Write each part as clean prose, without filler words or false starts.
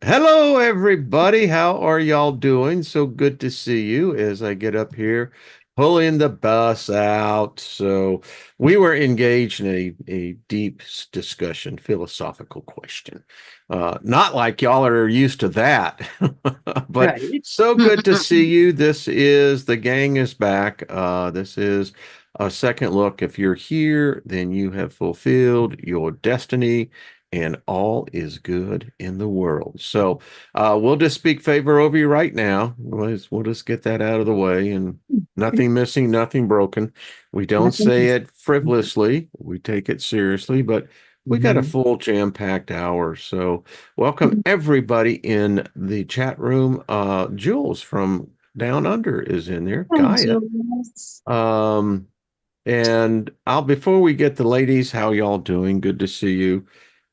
Hello, everybody. How are y'all doing? So good to see you as I get up here, pulling the bus out. So, we were engaged in a deep discussion, philosophical question. Not like y'all are used to that, but Right. so good to see you. The gang is back. This is a second look. If you're here, then you have fulfilled your destiny and all is good in the world. So we'll just speak favor over you right now. We'll just get that out of the way and nothing missing, nothing broken. We don't Nothing say is. it frivolously. We take it seriously, but we got a Mhm. full jam-packed hour. So welcome everybody in the chat room. Jules from Down Under is in there. Hi, Gaia. Jules. Um, and I'll before we get the ladies, how y'all doing? Good to see you.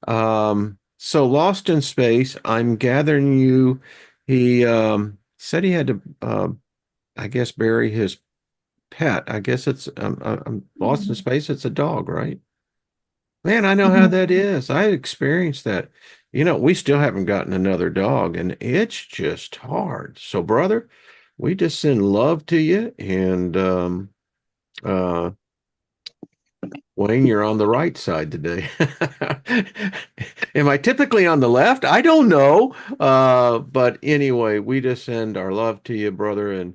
So Lost in Space, I'm gathering you. He said he had to, I guess, bury his pet. I guess it's Lost in Space. It's a dog, right? Man, I know how Mhm. that is. I experienced that. We still haven't gotten another dog, and it's just hard. So, brother, we just send love to you, and uh, Wayne, you're on the right side today. Am I typically on the left? I don't know. But anyway, we just send our love to you, brother. And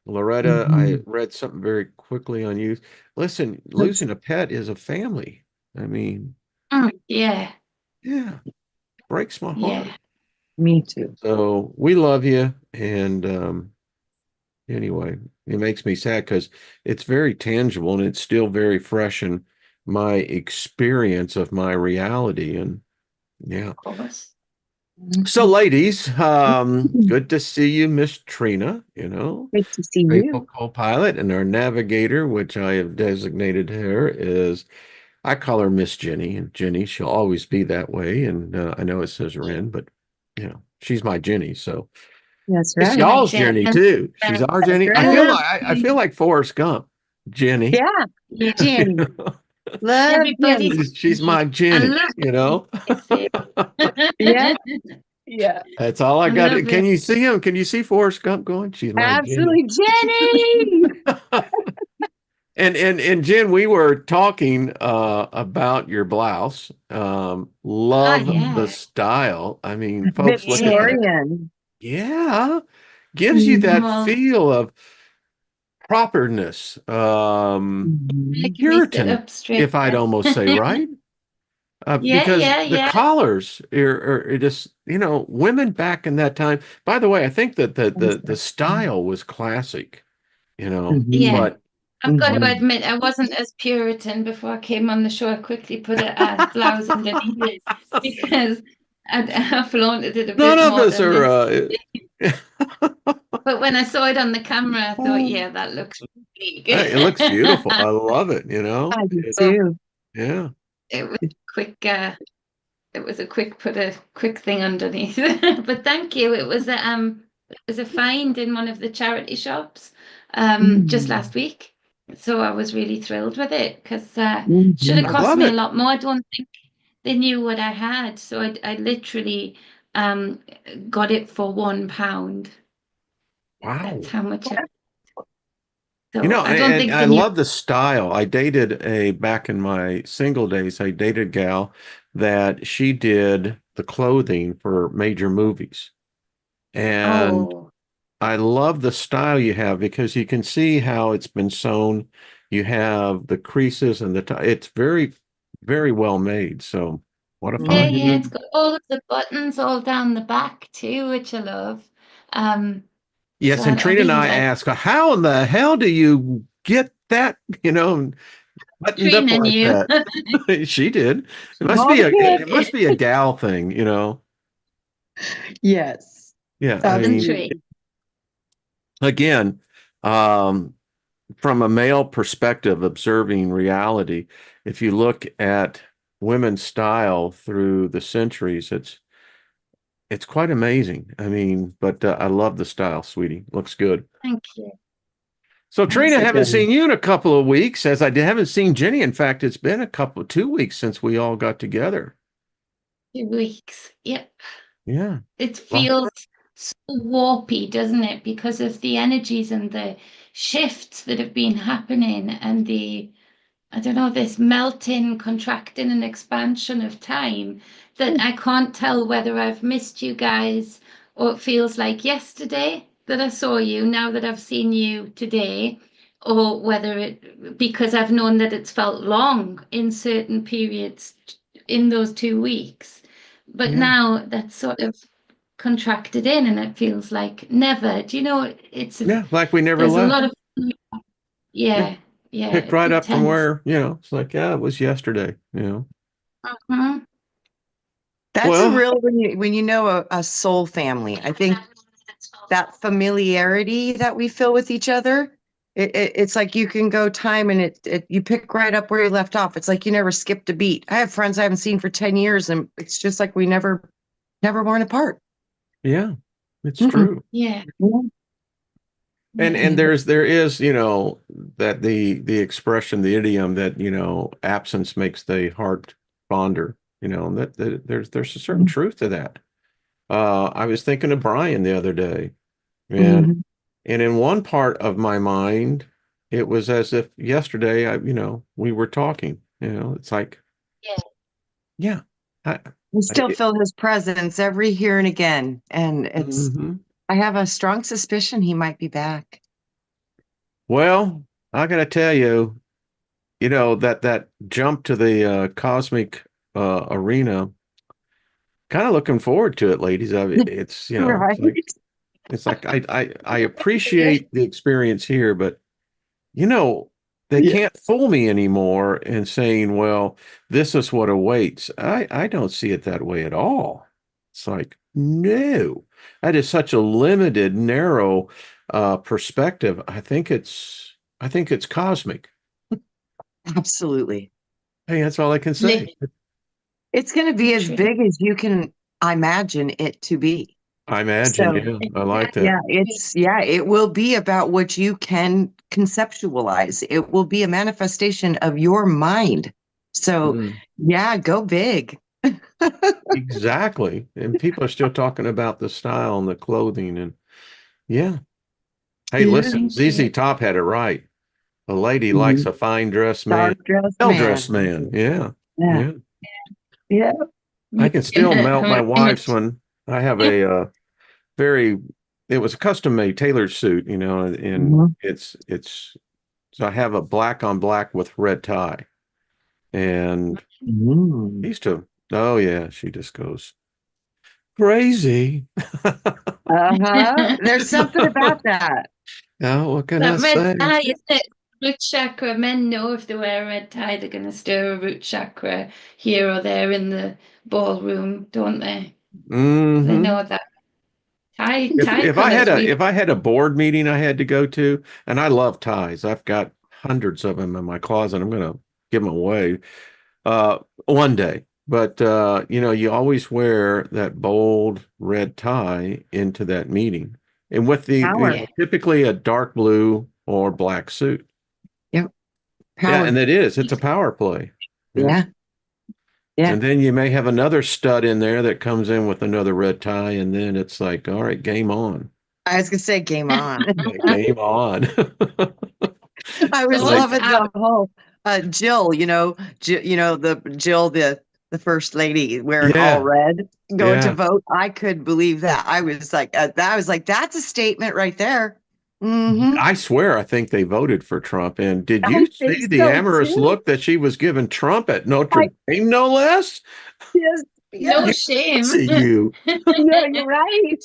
Loretta, I Mhm. read something very quickly on you. Listen, That's- losing a pet is a family. I mean, Yeah, yeah, breaks my heart. yeah. Me too. So we love you. And anyway, it makes me sad because it's very tangible and it's still very fresh in my experience of my reality. And yeah. Of course. So, Mhm. ladies, good to see you, Miss Trina, Good to see faithful you. co-pilot, and our navigator, which I have designated her is, I call her Miss Jenny, and Jenny, she'll always be that way. And I know it says her in, but she's my Jenny. So That's it's right. My y'all's Jen. Jenny too. She's Um, our That's Jenny. I feel right. like I feel like Forrest Gump, Jenny. Yeah, yeah, Jenny. Love everybody's Jenny. She's my I Jenny, love you know. it. Yeah, yeah. That's all I I got. love Can it. you see him? Can you see Forrest Gump going? She's my Jenny. Absolutely. Jenny. And Jen, we were talking about your blouse. Ah, Love the yeah, style. I mean, folks, look at yeah. that. Victorian. Yeah, gives you that Mhm. Well, feel of properness, Mhm. making me sit Puritan, up straight. if I'd almost say, right? Yeah, Because yeah, the yeah, collars are just, women back in that time. By the way, I think that the style was classic, yeah. Mhm. but I've got to Mhm. admit, I wasn't as Puritan before I came on the show. I quickly put a blouse underneath it because I flaunted it a none bit of more us than are. this. But when I saw it on the camera, I thought, yeah, that looks really good. It looks beautiful. I love it. I do It's So too. yeah. it was quick. It was a quick put a quick thing underneath. But thank you. It was a find in one of the charity shops just Mhm. last week. So I was really thrilled with it because should have I Mhm. cost love me a it. lot more. I don't think they knew what I had. So I literally um got it for £1. That's Wow. how much I, You so know, I don't and think I they knew. love the style. I dated back in my single days, I dated a gal that she did the clothing for major movies. And Oh, I love the style you have because you can see how it's been sewn. You have the creases and it's very, very well made. So what a yeah, find. yeah. It's Mhm. got all of the buttons all down the back too, which I love. Um, so Yes, and I Trina and really I like asked, how in the hell do you get that, buttoned up Trina like knew. that? She did. Small It kid. must be a gal thing. Yes. Yeah, I And mean, tree. Absolutely. again, um, from a male perspective, observing reality, if you look at women's style through the centuries, it's quite amazing. I mean, but I love the style, sweetie. Looks good. Thank you. So Thank Trina, It you. haven't does. seen you in a couple of weeks, as I haven't seen Jenny. In fact, it's been 2 weeks since we all got together. 2 weeks. Yep. Yeah. It Well, feels so warpy, doesn't it? Because of the energies and the shifts that have been happening and I don't know, this melting, contracting, and expansion of time that I can't tell whether I've missed you guys or it feels like yesterday that I saw you, now that I've seen you today, or whether because I've known that it's felt long in certain periods in those 2 weeks. But yeah. now that's sort of contracted in and it feels like never. Do you know, Yeah. Like we never there's a left. lot of, Yeah. yeah, yeah, Picked it's right up from intense. where, it's like, yeah, it was yesterday. Mhm. That's a Well, real when you know a soul family. I think that familiarity that we feel with each other, it's like you can go time and you pick right up where you left off. It's like you never skipped a beat. I have friends I haven't seen for 10 years, and it's just like we never weren't apart. yeah, it's Mm-mm. true. Yeah, And yeah. there is, that the expression, the idiom that, absence makes the heart fonder, and that there's a certain truth to that. I was thinking of Brian the other day, and Mhm. and in one part of my mind, it was as if yesterday we were talking. It's like, Yeah. yeah, I, I still feel his presence every here and again, and Mhm. I have a strong suspicion he might be back. Well, I gotta tell you, that jump to the cosmic arena. Kind of looking forward to it, ladies. It's Right. it's like I appreciate the experience here, but you know they Yeah. can't fool me anymore in saying, well, this is what awaits. I don't see it that way at all. It's like, no, that is such a limited, narrow perspective. I think it's cosmic. Absolutely. Hey, that's all I can say. Lit- It's going to be as Literally. big as you can imagine it to be. I imagine, So, yeah, I like that. yeah, it will be about what you can conceptualize. It will be a manifestation of your mind. So, Mm. yeah, go big. Exactly. And people are still talking about the style and the clothing and yeah. Hey, Yeah. listen, ZZ Top had it right. A lady likes Mhm. a fine dressed man, Dark dressed well-dressed man. man. Yeah. Yeah. Yeah. Yeah. I can still melt my Yeah. wife's one. I have a very it was a custom made tailored suit, and Mhm. it's so I have a black on black with red tie. And Mm. used to oh yeah, she just goes crazy. Uh-huh. There's something about that. Yeah, what can I That red say? tie, isn't it? Root chakra. Men know if they wear a red tie, they're going to stir a root chakra here or there in the ballroom, don't they? They Hmm. know that. Tie, If tie if I had colors a really. if I had a board meeting I had to go to, and I love ties, I've got hundreds of them in my closet. I'm gonna give them away one day. But you always wear that bold red tie into that meeting, and with the Power. Yeah. typically a dark blue or black suit. Yep. Yeah, and Power. it's a power play. Yeah. Yeah. Yeah. And then you may have another stud in there that comes in with another red tie, and then it's like, all right, game on. I was gonna say game on. Yeah, game on. I was Like, Thoughts loving out. the whole Jill, the first lady wearing all yeah, red going to yeah. vote. I could believe that. I was like, that's a statement right there. Hmm. I swear, I think they voted for Trump. And did I you think see the so amorous too. look that she was giving Trump at Notre I Dame, no less? yes, No You yes. shame. see you. No, you're right.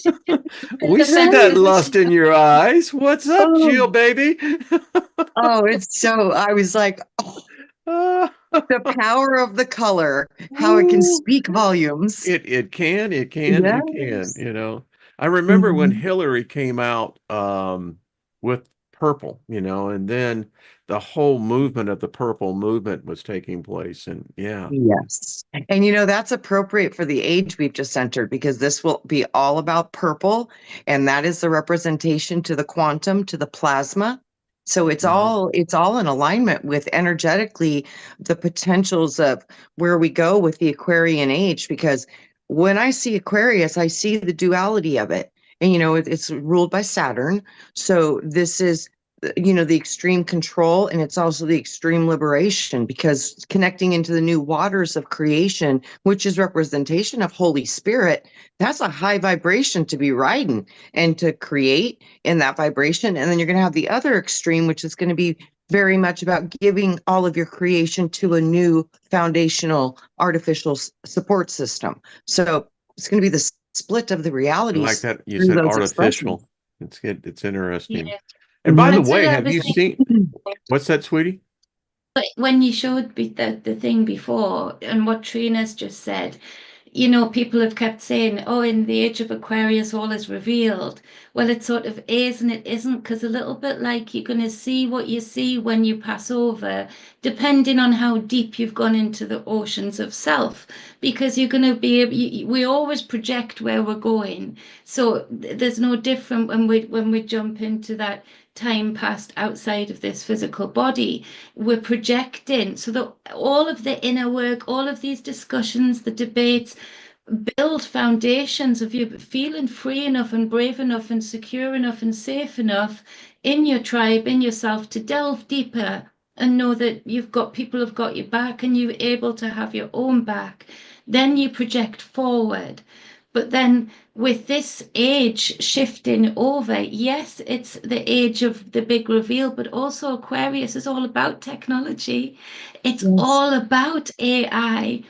We see Right. that lust in your eyes. What's up, Oh, Jill, baby? it's so. I was like, oh, the power of the color, how it can Ooh. speak volumes. It can. Yes. I remember when Mhm. Hillary came out with purple, and then the whole movement of the purple movement was taking place. And yeah. Yes. And that's appropriate for the age we've just entered because this will be all about purple. And that is the representation to the quantum, to the plasma. So it's all in alignment with energetically the potentials of where we go with the Aquarian age. Because when I see Aquarius, I see the duality of it. And, it's ruled by Saturn. So this is, the extreme control, and it's also the extreme liberation, because connecting into the new waters of creation, which is representation of Holy Spirit, that's a high vibration to be riding and to create in that vibration. And then you're going to have the other extreme, which is going to be very much about giving all of your creation to a new foundational artificial support system. So it's going to be the split of the I like realities that. You through said those expressions. artificial. It's interesting. Yeah. And by the That's what way, I have was you thinking. seen what's that, sweetie? But when you showed me the thing before and what Trina's just said, people have kept saying, oh, in the age of Aquarius, all is revealed. Well, it sort of is and it isn't, because a little bit like you're going to see what you see when you pass over, depending on how deep you've gone into the oceans of self, because you're going to be able, we always project where we're going. So there's no different when we jump into that time past outside of this physical body. We're projecting, so that all of the inner work, all of these discussions, the debates, build foundations of you feeling free enough and brave enough and secure enough and safe enough in your tribe, in yourself, to delve deeper and know that you've got people have got your back and you're able to have your own back. Then you project forward. But then with this age shifting over, yes, it's the age of the big reveal, but also Aquarius is all about technology. It's Yes. all about AI.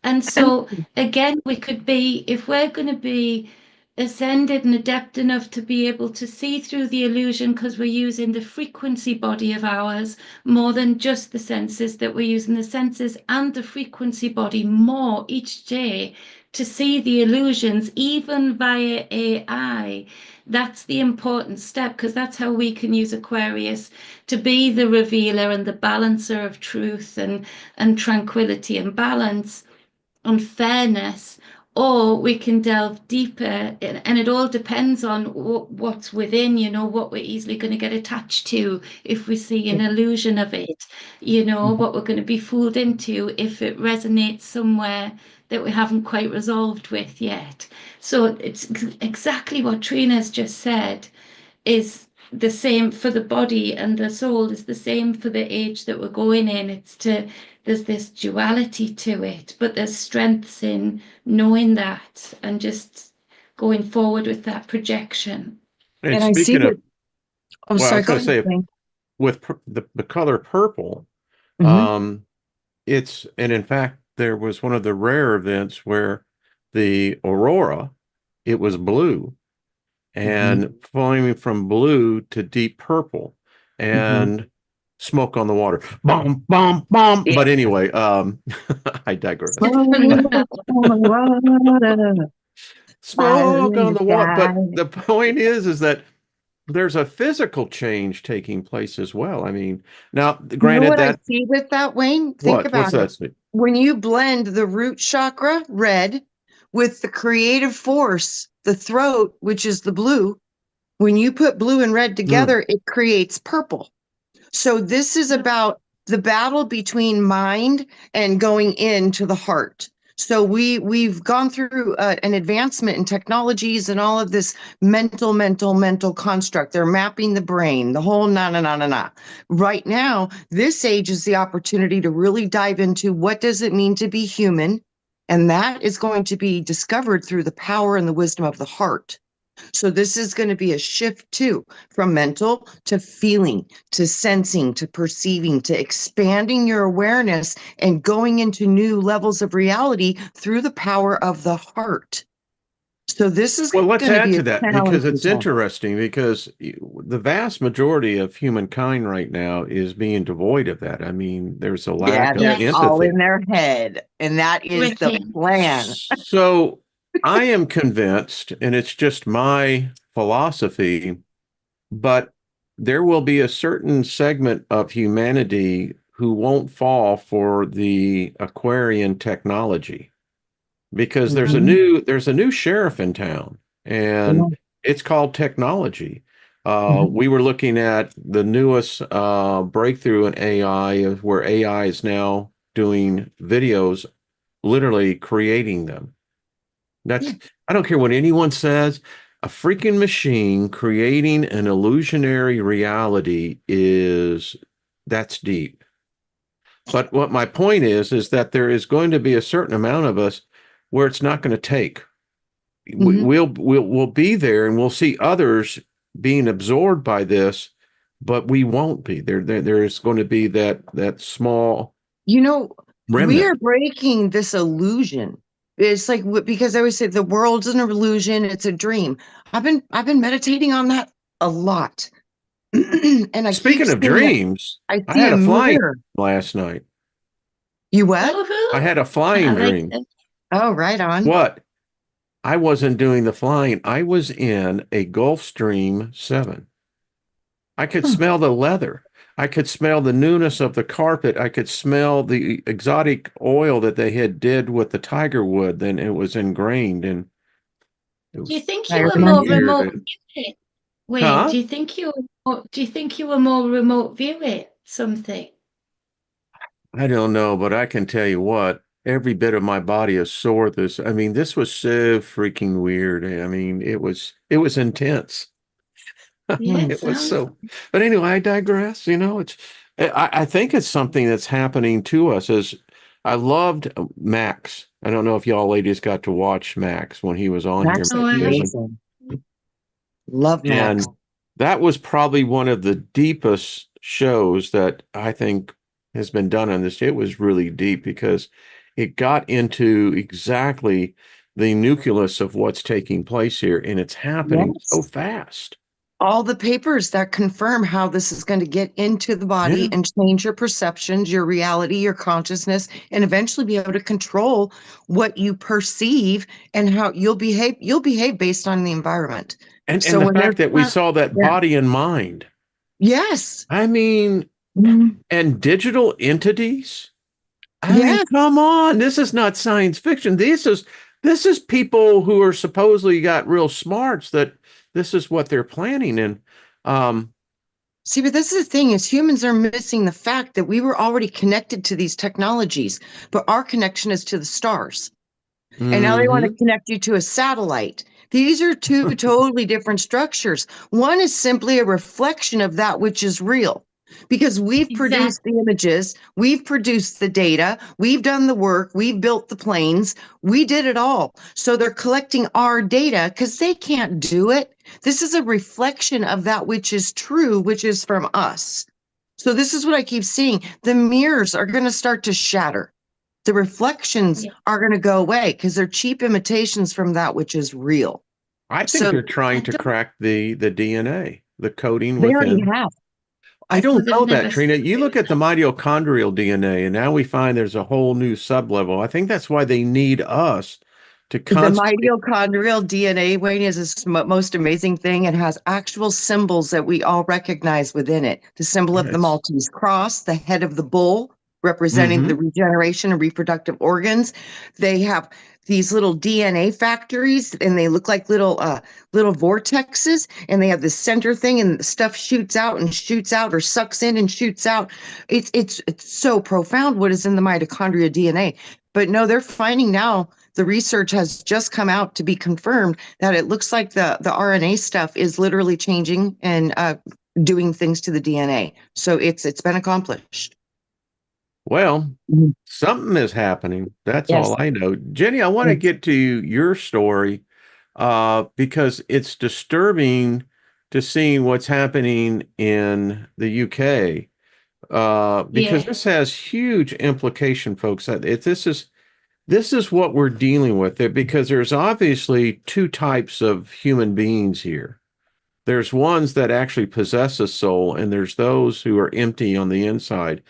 And so again, we could be, if we're going to be ascended and adept enough to be able to see through the illusion, because we're using the frequency body of ours more than just the senses, that we're using the senses and the frequency body more each day to see the illusions, even via AI. That's the important step, because that's how we can use Aquarius to be the revealer and the balancer of truth and tranquility and balance on fairness, or we can delve deeper, and it all depends on what's within, what we're easily going to get attached to if we see an illusion of it, what we're going to be fooled into if it resonates somewhere that we haven't quite resolved with yet. So it's exactly what Trina's just said is the same for the body, and the soul is the same for the age that we're going in. There's this duality to it, but there's strengths in knowing that and just going forward with that projection. And And I see speaking that. of, Oh, well, I sorry. was Go going to ahead, say Wayne. with the color purple, Hmm. um, and in fact, there was one of the rare events where the aurora, it was blue Hmm. and flowing from blue to deep purple Hmm. and smoke on the water. Bomb, bomb, bomb. Yeah. But anyway, I digress. Fire Smoke in on the the water. sky. But the point is that there's a physical change taking place as well. I mean, now, You know granted what I that see with that, Wayne? Think what? What's about it. that? Sweet? When you blend the root chakra, red, with the creative force, the throat, which is the blue, when you put blue and red Mm. together, it creates purple. So this is about the battle between mind and going into the heart. So we've gone through an advancement in technologies and all of this mental construct. They're mapping the brain, the whole na na na na na. Right now, this age is the opportunity to really dive into what does it mean to be human, and that is going to be discovered through the power and the wisdom of the heart. So this is going to be a shift too, from mental to feeling, to sensing, to perceiving, to expanding your awareness and going into new levels of reality through the power of the heart. So this is Well, let's going to add be a to that because challenging it's time. interesting because the vast majority of humankind right now is being devoid of that. I mean, there's a Yeah, lack of Yeah, they're all in empathy. their head, and that is the Ricky. plan. So I am convinced, and it's just my philosophy, but there will be a certain segment of humanity who won't fall for the Aquarian technology because Mhm. there's a new sheriff in town and Yeah. it's called technology. Mhm. We were looking at the newest breakthrough in AI, where AI is now doing videos, literally creating them. Yeah. That's, I don't care what anyone says, a freaking machine creating an illusionary reality that's deep. But what my point is that there is going to be a certain amount of us where it's not going to take. Mhm. We'll be there and we'll see others being absorbed by this, but we won't be there. There's going to be that small You know, we are remnant. breaking this illusion. It's like because I always say the world's an illusion, it's a dream. I've been meditating on that a lot. And I keep Speaking of seeing it. dreams, I I see had a a flying mirror. last night. You what? I Woohoo! had a I flying like dream. it. Oh, right on. What? I wasn't doing the flying. I was in a Gulfstream 7. I could Huh. smell the leather. I could smell the newness of the carpet. I could smell the exotic oil that they had did with the tiger wood. Then it was ingrained, and it Do you was think I you were more remember. weird. remote And, viewing? Wayne, huh? do you think you were more remote viewing something? I don't know, but I can tell you what. Every bit of my body is sore. I mean, this was so freaking weird. I mean, it was intense. Yeah, Hmm. it It was sounds. so, but anyway, I digress. I think it's something that's happening to us. As I loved Max. I don't know if y'all ladies got to watch Max when he was on here, Max Oh, is Max I Gizem. amazing. Love Max. And that was probably one of the deepest shows that I think has been done on this. It was really deep because it got into exactly the nucleus of what's taking place here, and it's happening so Yes. fast. All the papers that confirm how this is going to get into the body Yeah. and change your perceptions, your reality, your consciousness, and eventually be able to control what you perceive and how you'll behave based on the environment. And So the when fact that we they're, saw that yeah, body and mind. yes, I mean, mhm, and digital entities. I mean, yes. come on. This is not science fiction. This is people who are supposedly got real smarts that this is what they're planning. And um, See, but this is the thing is humans are missing the fact that we were already connected to these technologies, but our connection is to the stars. And now they want to mhm. connect you to a satellite. These are two totally different structures. One is simply a reflection of that which is real because we've produced Exactly. the images, we've produced the data, we've done the work, we've built the planes, we did it all. So they're collecting our data because they can't do it. This is a reflection of that which is true, which is from us. So this is what I keep seeing. The mirrors are going to start to shatter. The reflections Yeah. are going to go away because they're cheap imitations from that which is real. I think So they're trying I to don't crack the DNA, the coding they already within. have. I know. don't They've know that, never Trina. You look at the mitochondrial DNA, and now we find there's a whole new sublevel. I think that's why they need us to The constantly. mitochondrial DNA, Wayne, is the most amazing thing. It has actual symbols that we all recognize within it. The symbol of Yeah, the Maltese cross, the head of the bull, representing the hmm regeneration of reproductive organs. They have these little DNA factories, and they look like little vortexes, and they have this center thing, and stuff shoots out and shoots out, or sucks in and shoots out. It's so profound what is in the mitochondria DNA. But no, they're finding now the research has just come out to be confirmed that it looks like the RNA stuff is literally changing and doing things to the DNA. So it's been accomplished. Well, Mhm. something is happening. That's Yes. all I know. Jenny, I want to get to your story because it's disturbing to see what's happening in the UK because Yeah. this has huge implication, folks. This is what we're dealing with because there's obviously two types of human beings here. There's ones that actually possess a soul, and there's those who are empty on the inside.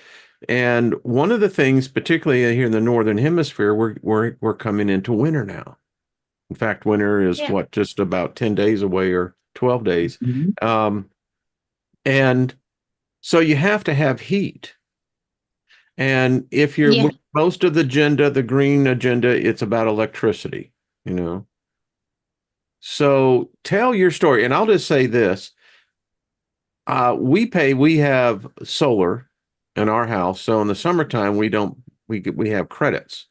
And one of the things, particularly here in the northern hemisphere, we're coming into winter now. In fact, winter is Yeah. what, just about 10 days away or 12 days. Mhm. Um, and so you have to have heat. And if you're Yeah. most of the agenda, the green agenda, it's about electricity, you know. So tell your story. And I'll just say this. We have solar in our house. So in the summertime, we don't, we have credits.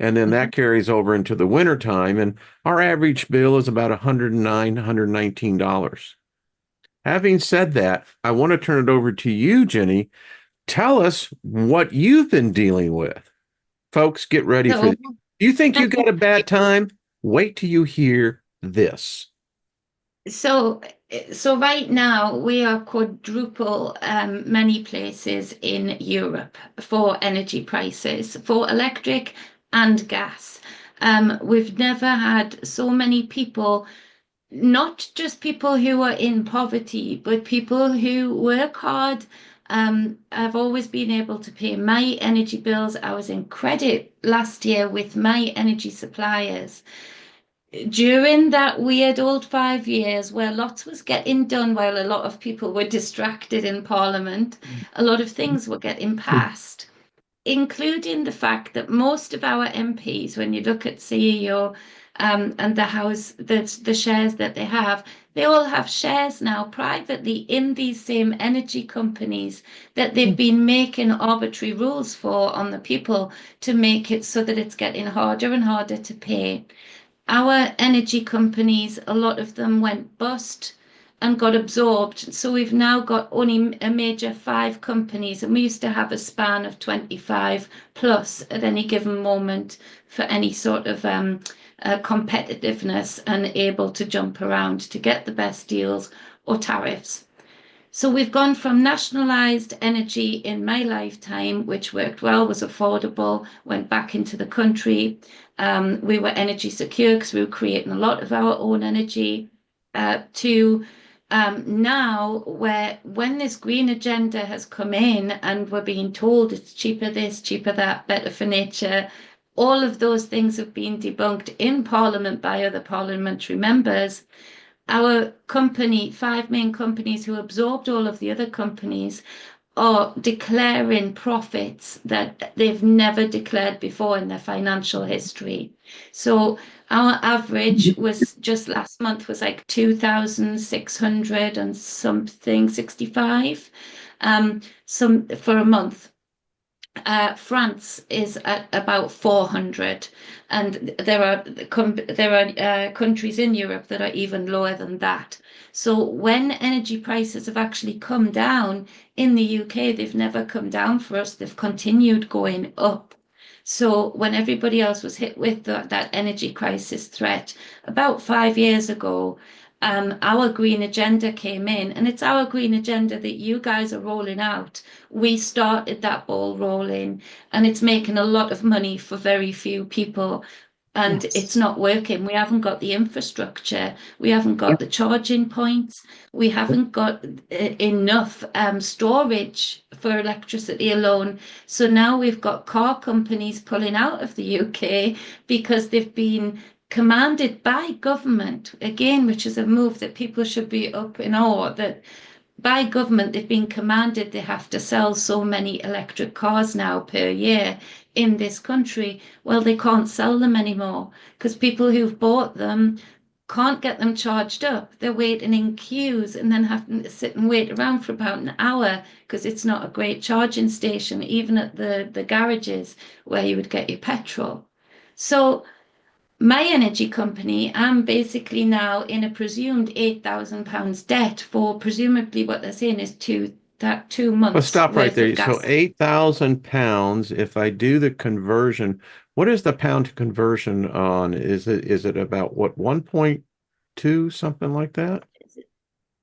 And then that carries over into the wintertime. And our average bill is about $119. Having said that, I want to turn it over to you, Jenny. Tell us what you've been dealing with. Folks, get ready for So, this. You think you got a bad time? Wait till you hear this. so, so right now we are quadruple many places in Europe for energy prices, for electric and gas. We've never had so many people, not just people who are in poverty, but people who work hard. I've always been able to pay my energy bills. I was in credit last year with my energy suppliers. During that weird old 5 years where lots was getting done while a lot of people were distracted in Parliament, a lot of things were getting passed, including the fact that most of our MPs, when you look at CEO and the House, the shares that they all have shares now privately in these same energy companies that they've been making arbitrary rules for on the people to make it so that it's getting harder and harder to pay. Our energy companies, a lot of them went bust and got absorbed. So we've now got only a major 5 companies, and we used to have a span of 25 plus at any given moment for any sort of competitiveness and able to jump around to get the best deals or tariffs. So we've gone from nationalised energy in my lifetime, which worked well, was affordable, went back into the country. We were energy secure because we were creating a lot of our own energy, to now where when this green agenda has come in and we're being told it's cheaper this, cheaper that, better for nature, all of those things have been debunked in Parliament by other parliamentary members. Our company, 5 main companies who absorbed all of the other companies, are declaring profits that they've never declared before in their financial history. So our average was just last month was like 2,600 and something 65, some for a month. France is at about 400, and there are countries in Europe that are even lower than that. So when energy prices have actually come down in the UK, they've never come down for us. They've continued going up. So when everybody else was hit with that energy crisis threat about 5 years ago, our green agenda came in, and it's our green agenda that you guys are rolling out. We started that ball rolling, and it's making a lot of money for very few people. And it's not working. We haven't got the infrastructure. We haven't got the charging points. We haven't got enough storage for electricity alone. So now we've got car companies pulling out of the UK because they've been commanded by government, again, which is a move that people should be up in awe that by government, they've been commanded they have to sell so many electric cars now per year in this country. Well, they can't sell them anymore because people who've bought them can't get them charged up. They're waiting in queues and then having to sit and wait around for about an hour because it's not a great charging station, even at the garages where you would get your petrol. So my energy company, I'm basically now in a presumed £8,000 debt for presumably what they're saying is 2 months Stop right worth of there. So gas. £8,000, if I do the conversion, what is the pound conversion on? Is it about what, 1.2, something like that?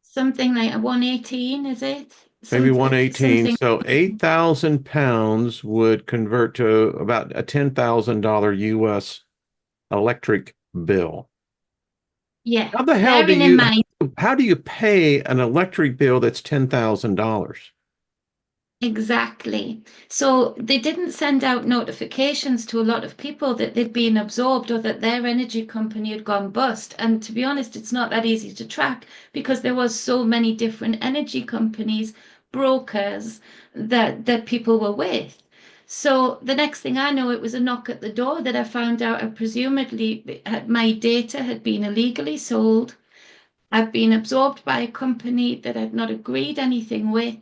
Something like a 118, is it? Maybe Something, 118. something. So 8,000 pounds would convert to about a $10,000 US electric bill. Yeah, How the hell do bearing in you mind. how do you pay an electric bill that's $10,000? Exactly. So they didn't send out notifications to a lot of people that they'd been absorbed or that their energy company had gone bust. And to be honest, it's not that easy to track because there was so many different energy companies, brokers that people were with. So the next thing I know, it was a knock at the door that I found out I presumably my data had been illegally sold. I've been absorbed by a company that I'd not agreed anything with.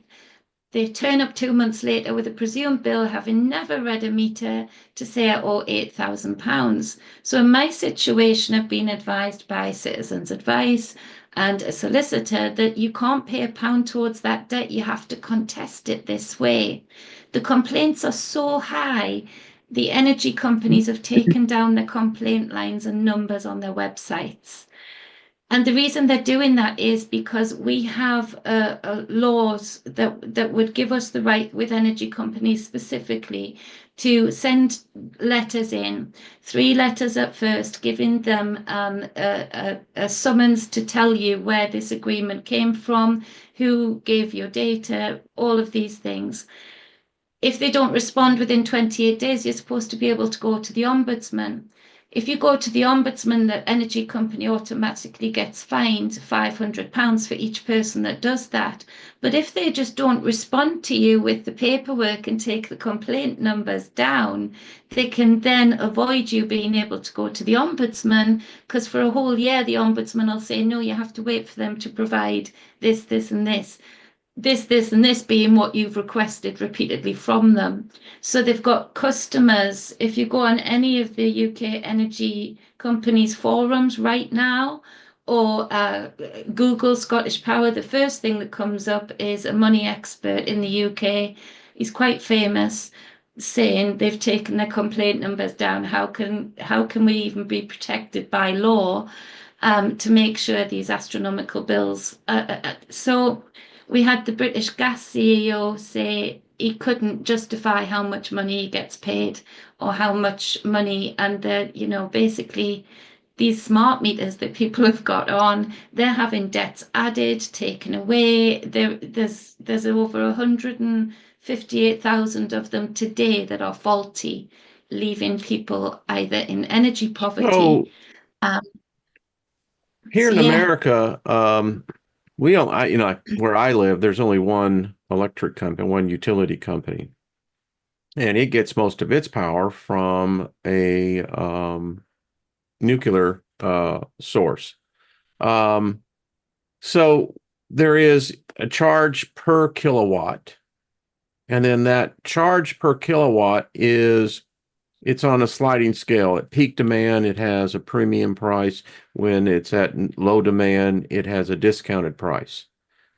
They turn up 2 months later with a presumed bill, having never read a meter, to say I owe £8,000. So in my situation, I've been advised by Citizens Advice and a solicitor that you can't pay £1 towards that debt. You have to contest it this way. The complaints are so high. The energy companies have taken down the complaint lines and numbers on their websites. And the reason they're doing that is because we have laws that would give us the right, with energy companies specifically, to send letters in, 3 letters at first, giving them a summons to tell you where this agreement came from, who gave your data, all of these things. If they don't respond within 28 days, you're supposed to be able to go to the ombudsman. If you go to the ombudsman, the energy company automatically gets fined £500 for each person that does that. But if they just don't respond to you with the paperwork and take the complaint numbers down, they can then avoid you being able to go to the ombudsman, because for a whole year, the ombudsman will say, no, you have to wait for them to provide this, this, and this. This, and this being what you've requested repeatedly from them. So they've got customers. If you go on any of the UK energy companies forums right now, or Google Scottish Power, the first thing that comes up is a money expert in the UK. He's quite famous, saying they've taken their complaint numbers down. How can we even be protected by law to make sure these astronomical bills? So we had the British Gas CEO say he couldn't justify how much money he gets paid, or how much money, and basically these smart meters that people have got on, they're having debts added, taken away. There's over 158,000 of them today that are faulty, leaving people either in energy poverty. So Um, here so in yeah, America, we don't, where I live, there's only one electric company, one utility company, and it gets most of its power from a nuclear source. Um, so there is a charge per kilowatt, and then that charge per kilowatt it's on a sliding scale. At peak demand, it has a premium price. When it's at low demand, it has a discounted price.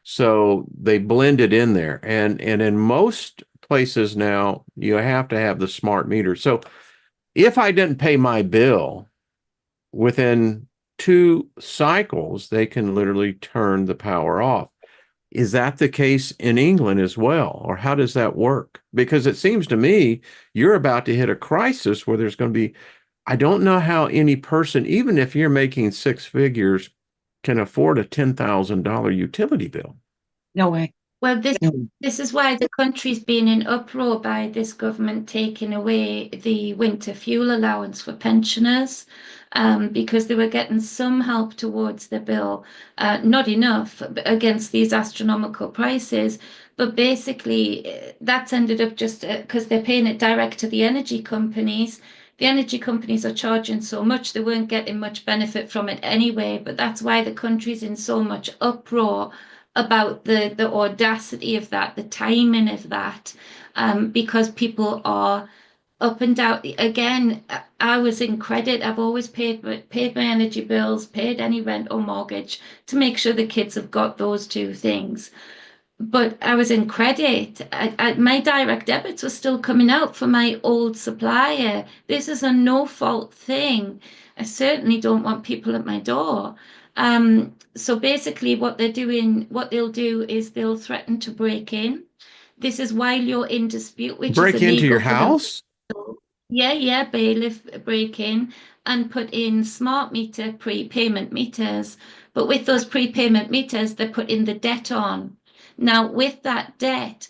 So they blend it in there. And in most places now, you have to have the smart meter. So if I didn't pay my bill within 2 cycles, they can literally turn the power off. Is that the case in England as well? Or how does that work? Because it seems to me you're about to hit a crisis where there's going to be, I don't know how any person, even if you're making 6 figures, can afford a $10,000 utility bill. No way. well, this No. this is why the country's been in uproar by this government taking away the winter fuel allowance for pensioners, because they were getting some help towards the bill, not enough against these astronomical prices. But basically, that's ended up just because they're paying it direct to the energy companies. The energy companies are charging so much, they weren't getting much benefit from it anyway. But that's why the country's in so much uproar about the audacity of that, the timing of that, because people are up and down. Again, I was in credit. I've always paid my energy bills, paid any rent or mortgage to make sure the kids have got those two things. But I was in credit. My direct debits were still coming out for my old supplier. This is a no-fault thing. I certainly don't want people at my door. So basically, what they'll do is they'll threaten to break in. This is while you're in dispute, which is Break into your illegal for them. house? Yeah, yeah, bailiff break in and put in smart meter prepayment meters. But with those prepayment meters, they put in the debt on. Now, with that debt,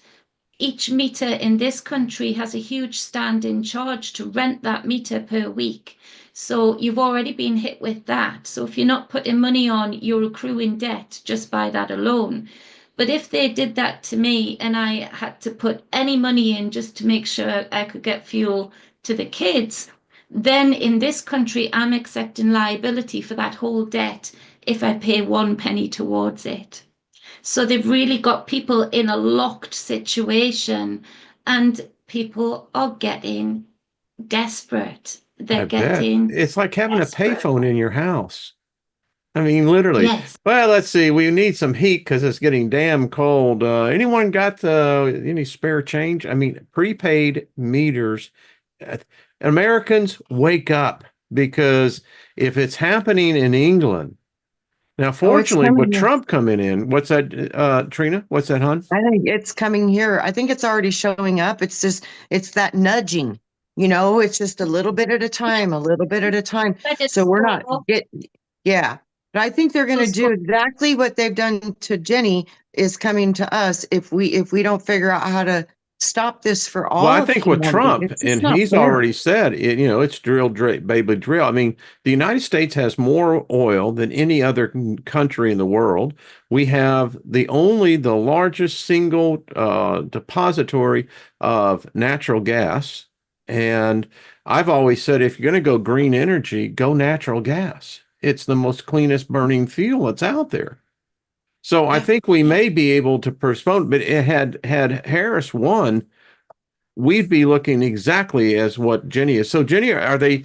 each meter in this country has a huge stand-in charge to rent that meter per week. So you've already been hit with that. So if you're not putting money on, you're accruing debt just by that alone. But if they did that to me and I had to put any money in just to make sure I could get fuel to the kids, then in this country, I'm accepting liability for that whole debt if I pay 1 penny towards it. So they've really got people in a locked situation, and people are getting desperate. I They're bet. getting It's like having a desperate. payphone in your house. I mean, literally. Yes. Well, let's see. We need some heat because it's getting damn cold. Anyone got any spare change? I mean, prepaid meters. Uh, Americans, wake up, because if it's happening in England, now, Oh, it's fortunately, with coming. Trump coming in, what's that, Trina? What's that, hon? I think it's coming here. I think it's already showing up. It's just, it's that nudging, it's just a little bit at a time, a little bit at a time. But So it's we're not so, yeah. But I think they're going so to do slow. exactly what they've done to Jenny is coming to us if we don't figure out how to stop this for Well, all I of think with humanity. Trump, It's just and not he's fair. already said it, it's drill, drill, baby, drill. I mean, the United States has more oil than any other country in the world. We have the largest single depository of natural gas. And I've always said, if you're going to go green energy, go natural gas. It's the most cleanest burning fuel that's out there. So I Yeah, think we yeah. may be able to postpone, but it had Harris won, we'd be looking exactly as what Jenny is. So Jenny, are they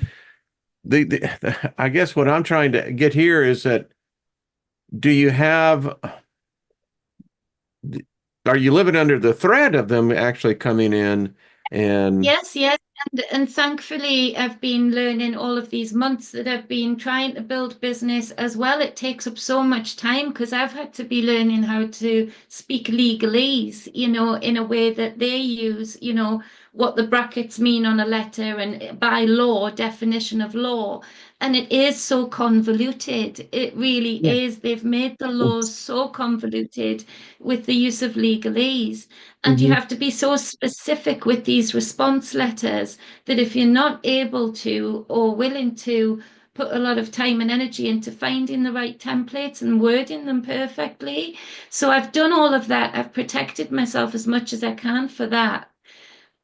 I guess what I'm trying to get here is that, do you have are you living under the threat of them actually coming in and Yes, yes. And thankfully, I've been learning all of these months that I've been trying to build business as well. It takes up so much time because I've had to be learning how to speak legalese, in a way that they use, what the brackets mean on a letter and by law, definition of law. And it is so convoluted. It really Yeah. is. They've made the laws so convoluted with the use of legalese. And you Mhm. have to be so specific with these response letters that if you're not able to or willing to put a lot of time and energy into finding the right templates and wording them perfectly. So I've done all of that. I've protected myself as much as I can for that.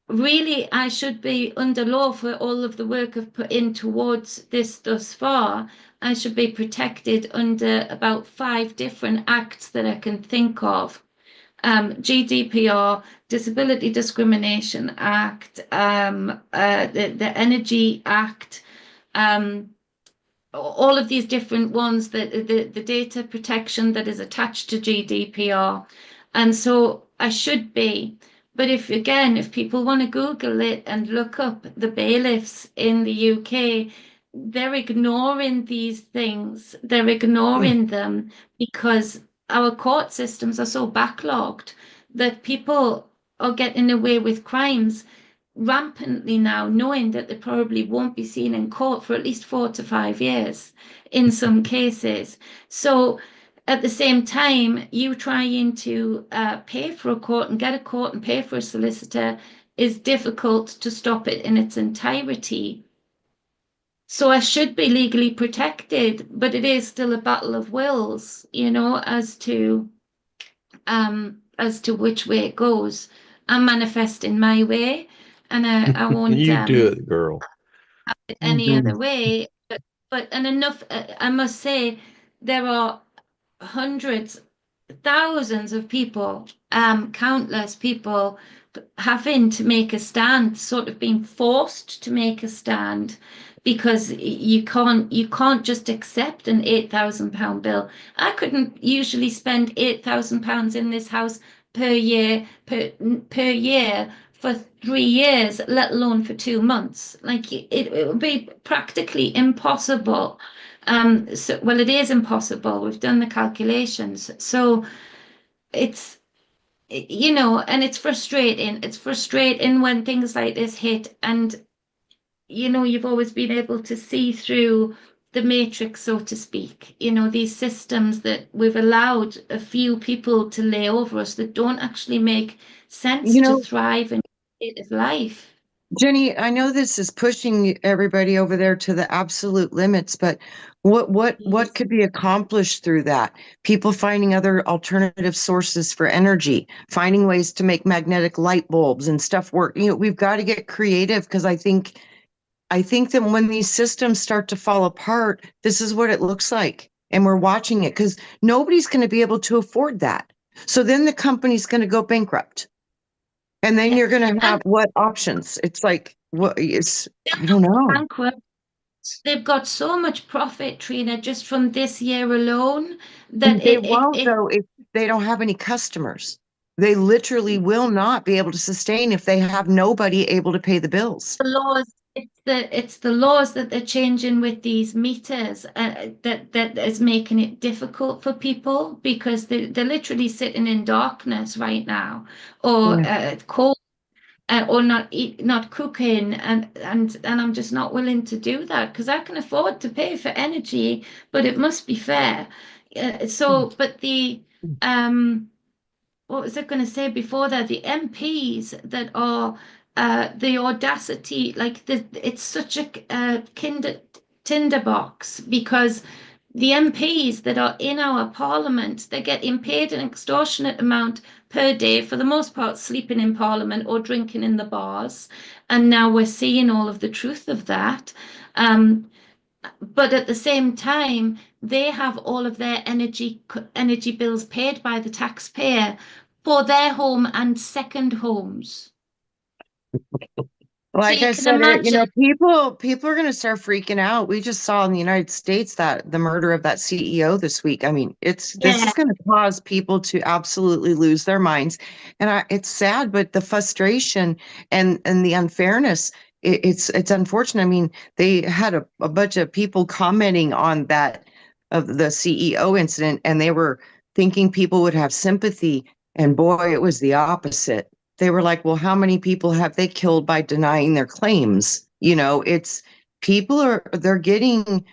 Really, I should be under law for all of the work I've put in towards this thus far. I should be protected under about 5 different acts that I can think of. GDPR, Disability Discrimination Act, the Energy Act, um, all of these different ones, the data protection that is attached to GDPR. And so I should be. But if people want to Google it and look up the bailiffs in the UK, they're ignoring these things. They're ignoring them because our court systems are so backlogged that people are getting away with crimes rampantly now, knowing that they probably won't be seen in court for at least 4 to 5 years in some cases. So at the same time, you trying to pay for a court and get a court and pay for a solicitor is difficult to stop it in its entirety. So I should be legally protected, but it is still a battle of wills, as to which way it goes. I'm manifesting my way, and I won't you do it, girl? it any Mhm. other way. But and enough, I must say, there are hundreds, thousands of people, countless people having to make a stand, sort of being forced to make a stand because you can't just accept an £8,000 bill. I couldn't usually spend £8,000 in this house per year for 3 years, let alone for 2 months. Like it would be practically impossible. Well, it is impossible. We've done the calculations. So it's, and it's frustrating. It's frustrating when things like this hit, and you've always been able to see through the matrix, so to speak, these systems that we've allowed a few people to lay over us that don't actually make sense You to know, thrive in creative life. Jenny, I know this is pushing everybody over there to the absolute limits, but what Yes. could be accomplished through that? People finding other alternative sources for energy, finding ways to make magnetic light bulbs and stuff work. We've got to get creative because I think that when these systems start to fall apart, this is what it looks like. and we're watching it because nobody's going to be able to afford that. So then the company's going to go bankrupt. And then Yeah. you're going to have And what options? It's like, what is, they're I don't not know. bankrupt. They've got so much profit, Trina, just from this year alone that They won't though if they don't have any customers. They literally will not be able to sustain if they have nobody able to pay the bills. the laws. It's the laws that they're changing with these meters that is making it difficult for people because they're literally sitting in darkness right now, or Yeah. cold, or not cooking, and I'm just not willing to do that because I can afford to pay for energy, but it must be fair. But um what was I going to say before that? The MPs that are the audacity, like it's such a tinderbox because the MPs that are in our parliament, they're getting paid an extortionate amount per day, for the most part, sleeping in parliament or drinking in the bars. And now we're seeing all of the truth of that. Um, but at the same time, they have all of their energy bills paid by the taxpayer for their home and second homes. So Like you I can said, imagine, people are going to start freaking out. We just saw in the United States that the murder of that CEO this week. I mean, this yeah, is going to cause people to absolutely lose their minds, and it's sad, but the frustration and the unfairness. It's unfortunate. I mean, they had a bunch of people commenting on that of the CEO incident, and they were thinking people would have sympathy, and boy, it was the opposite. They were like, well, how many people have they killed by denying their claims? It's people they're getting,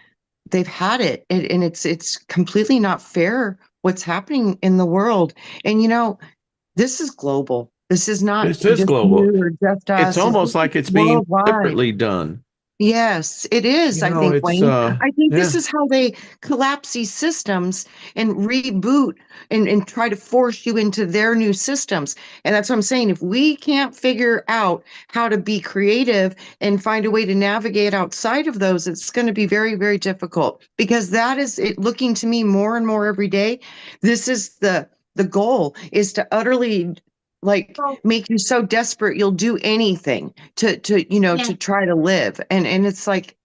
they've had it, and it's completely not fair what's happening in the world. And this is global. This is not This is just global. you or just It's us. It's almost like it's being worldwide. deliberately done. Yes, it is, I think, It's Wayne. I think this yeah. is how they collapse these systems and reboot and try to force you into their new systems. And that's what I'm saying. If we can't figure out how to be creative and find a way to navigate outside of those, it's going to be very, very difficult because that is it looking to me more and more every day. This is the goal is to utterly like well, make you so desperate you'll do anything yeah, to try to live. And it's like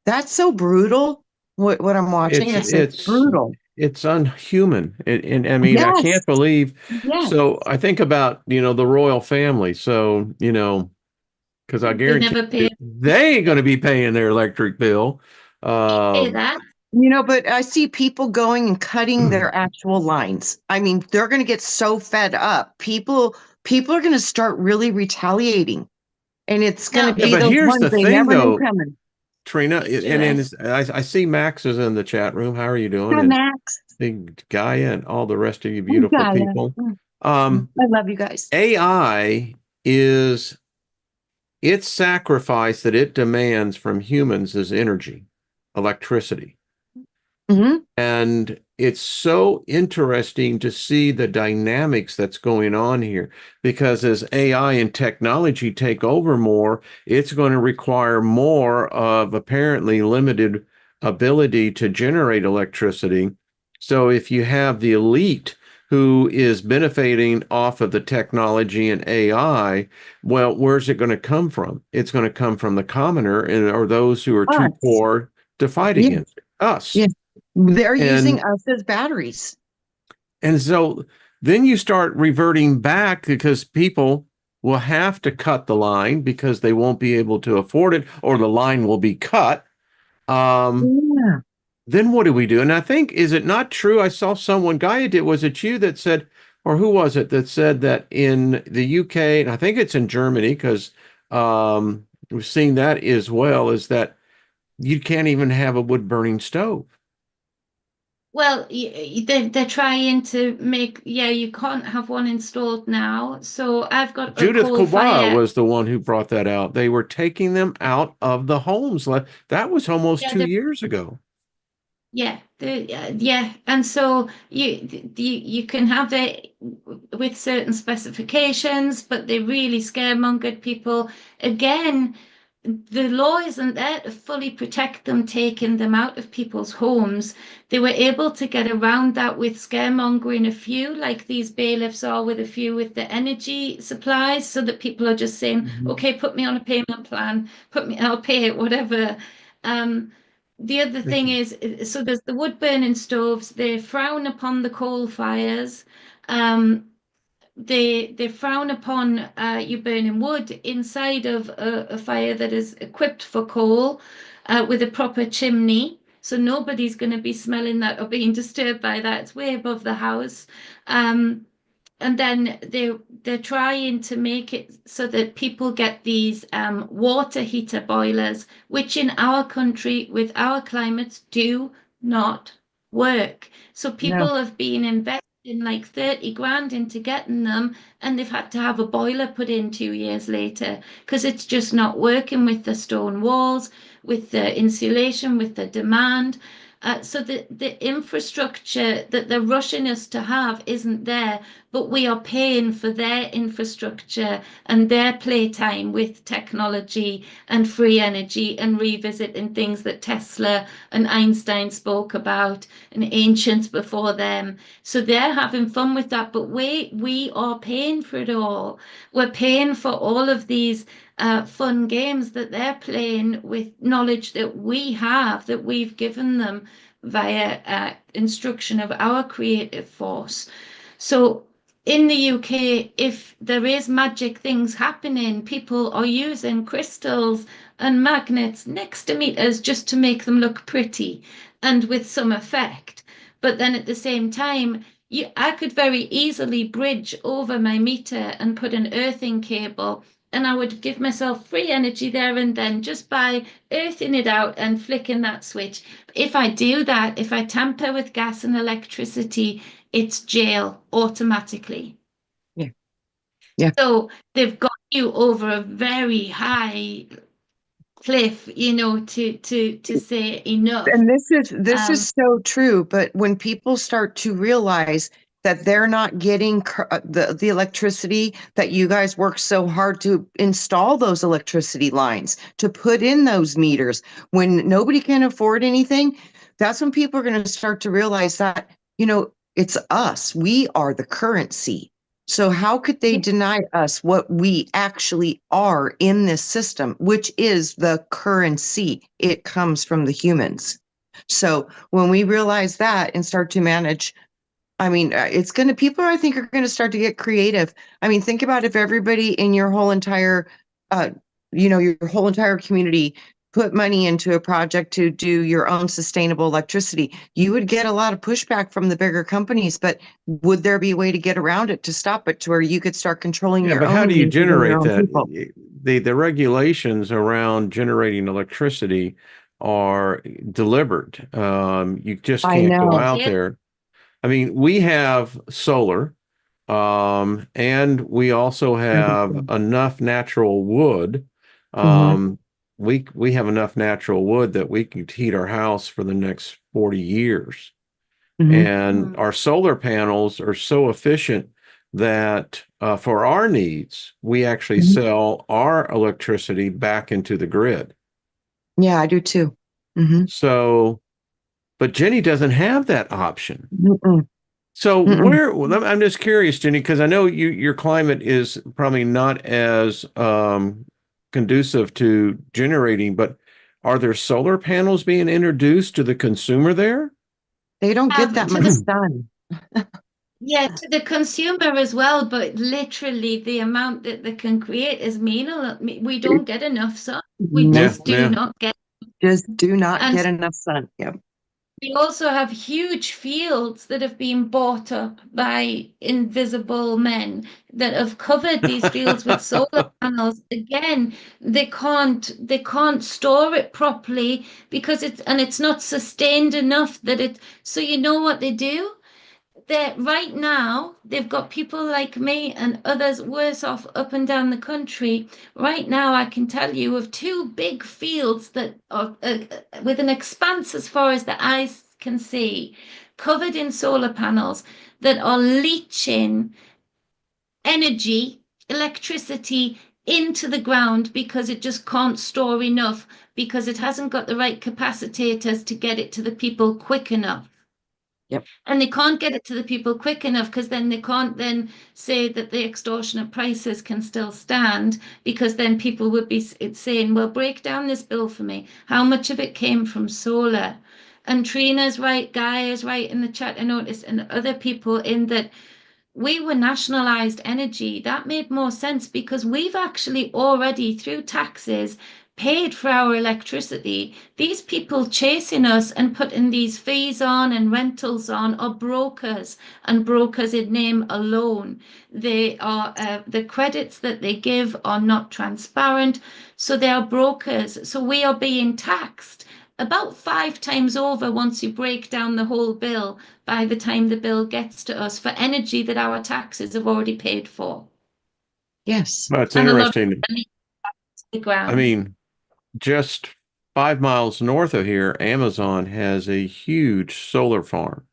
that's so brutal what I'm watching. It's yeah, It's it's brutal. it's unhuman. And I mean, I Yes. can't believe. Yes. So I think about, the royal family. So, because I they guarantee never you, pay they ain't going to be paying their electric bill. Um, that. But I see people going and cutting their actual lines. I mean, they're going to get so fed up. People are going to start really retaliating, and it's going to Now, yeah, be but those here's ones the they thing, never knew though, coming. Trina, let's do and it. I see Max is in the chat room. How are you doing? Hi, And Max. big Gaia and all the rest of you Hi, beautiful Gaia. people. Um, I love you guys. AI is its sacrifice that it demands from humans is energy, electricity. Hmm. And it's so interesting to see the dynamics that's going on here because as AI and technology take over more, it's going to require more of apparently limited ability to generate electricity. So if you have the elite who is benefiting off of the technology and AI, well, where's it going to come from? It's going to come from the commoner or those who are too Us. poor to fight Yeah. against it, us. Yeah. They're using And us as batteries. so then you start reverting back because people will have to cut the line because they won't be able to afford it or the line will be cut. Um, Yeah. then what do we do? And I think, is it not true? I saw someone, Gaia did, was it you that said, or who was it that said that in the UK, and I think it's in Germany because we've seen that as well, is that you can't even have a wood burning stove. Well, they're trying to make, yeah, you can't have one installed now. So I've got a Judith coal Kobara fire. was the one who brought that out. They were taking them out of the homes. That was almost Yeah, 2 years ago. yeah. And so you can have it with certain specifications, but they really scaremongered people. Again, the law isn't there to fully protect them, taking them out of people's homes. They were able to get around that with scaremongering a few, like these bailiffs are with a few with the energy supplies, so that people are just saying, Mhm. okay, put me on a payment plan, put me, I'll pay it, whatever. Um, the other Thank thing you. is, so there's the wood burning stoves, they frown upon the coal fires. Um, they frown upon you burning wood inside of a fire that is equipped for coal with a proper chimney. So nobody's going to be smelling that or being disturbed by that. It's way above the house. Um, and then they're trying to make it so that people get these water heater boilers, which in our country with our climates do not work. So No. people have been investing like 30 grand into getting them, and they've had to have a boiler put in 2 years later because it's just not working with the stone walls, with the insulation, with the demand. So the infrastructure that they're rushing us to have isn't there, but we are paying for their infrastructure and their playtime with technology and free energy and revisiting things that Tesla and Einstein spoke about and ancients before them. So they're having fun with that, but we are paying for it all. We're paying for all of these fun games that they're playing with knowledge that we have, that we've given them via instruction of our creative force. So in the UK, if there is magic things happening, people are using crystals and magnets next to meters just to make them look pretty and with some effect. But then at the same time, I could very easily bridge over my meter and put an earthing cable, and I would give myself free energy there and then just by earthing it out and flicking that switch. If I do that, if I tamper with gas and electricity, it's jail automatically. Yeah. Yeah. So they've got you over a very high cliff, to say enough. And this is Um, so true, but when people start to realize that they're not getting the electricity, that you guys work so hard to install those electricity lines, to put in those meters, when nobody can afford anything, that's when people are going to start to realize that, it's us. We are the currency. So how could they yeah, deny us what we actually are in this system, which is the currency? It comes from the humans. So when we realize that and start to manage, I mean, people, I think, are going to start to get creative. I mean, think about if everybody in your whole entire, uh, your whole entire community put money into a project to do your own sustainable electricity. You would get a lot of pushback from the bigger companies, but would there be a way to get around it, to stop it, to where you could start controlling Yeah, your but how own do you users and your generate own that? people? The regulations around generating electricity are deliberate. You just I can't go know. out yeah, there. I mean, we have solar, and we also have enough natural wood. Hmm. Um, we have enough natural wood that we can heat our house for the next 40 years. Hmm. And mm, our solar panels are so efficient that for our needs, we actually Hmm. sell our electricity back into the grid. Yeah, I do too. Hmm. So, but Jenny doesn't have that option. Mm-mm. So Mm-mm. well, I'm just curious, Jenny, because I know your climate is probably not as conducive to generating, but are there solar panels being introduced to the consumer there? They don't get that to much the sun. Yeah, to the consumer as well, but literally the amount that they can create is meaningless. We don't get enough sun. We Nope. Yeah, just do yeah. not get. Just do not And get enough sun. Yep. we also have huge fields that have been bought up by invisible men that have covered these fields with solar panels. Again, they can't store it properly because it's not sustained enough that it. So you know what they do? That right now they've got people like me and others worse off up and down the country. Right now, I can tell you of two big fields that are with an expanse as far as the eyes can see, covered in solar panels that are leaching energy, electricity into the ground because it just can't store enough, because it hasn't got the right capacitators to get it to the people quick enough. Yep. And they can't get it to the people quick enough because then they can't then say that the extortionate prices can still stand, because then people would be saying, well, break down this bill for me. How much of it came from solar? And Trina's right, Guy is right in the chat, I noticed, and other people, in that we were nationalized energy. That made more sense because we've actually already, through taxes, paid for our electricity. These people chasing us and putting these fees on and rentals on are brokers, and brokers in name alone. They are the credits that they give are not transparent, so they are brokers. So we are being taxed about 5 times over once you break down the whole bill by the time the bill gets to us for energy that our taxes have already paid for. Yes. Well, it's And a lot of interesting. money to the I ground. mean, just 5 miles north of here, Amazon has a huge solar farm.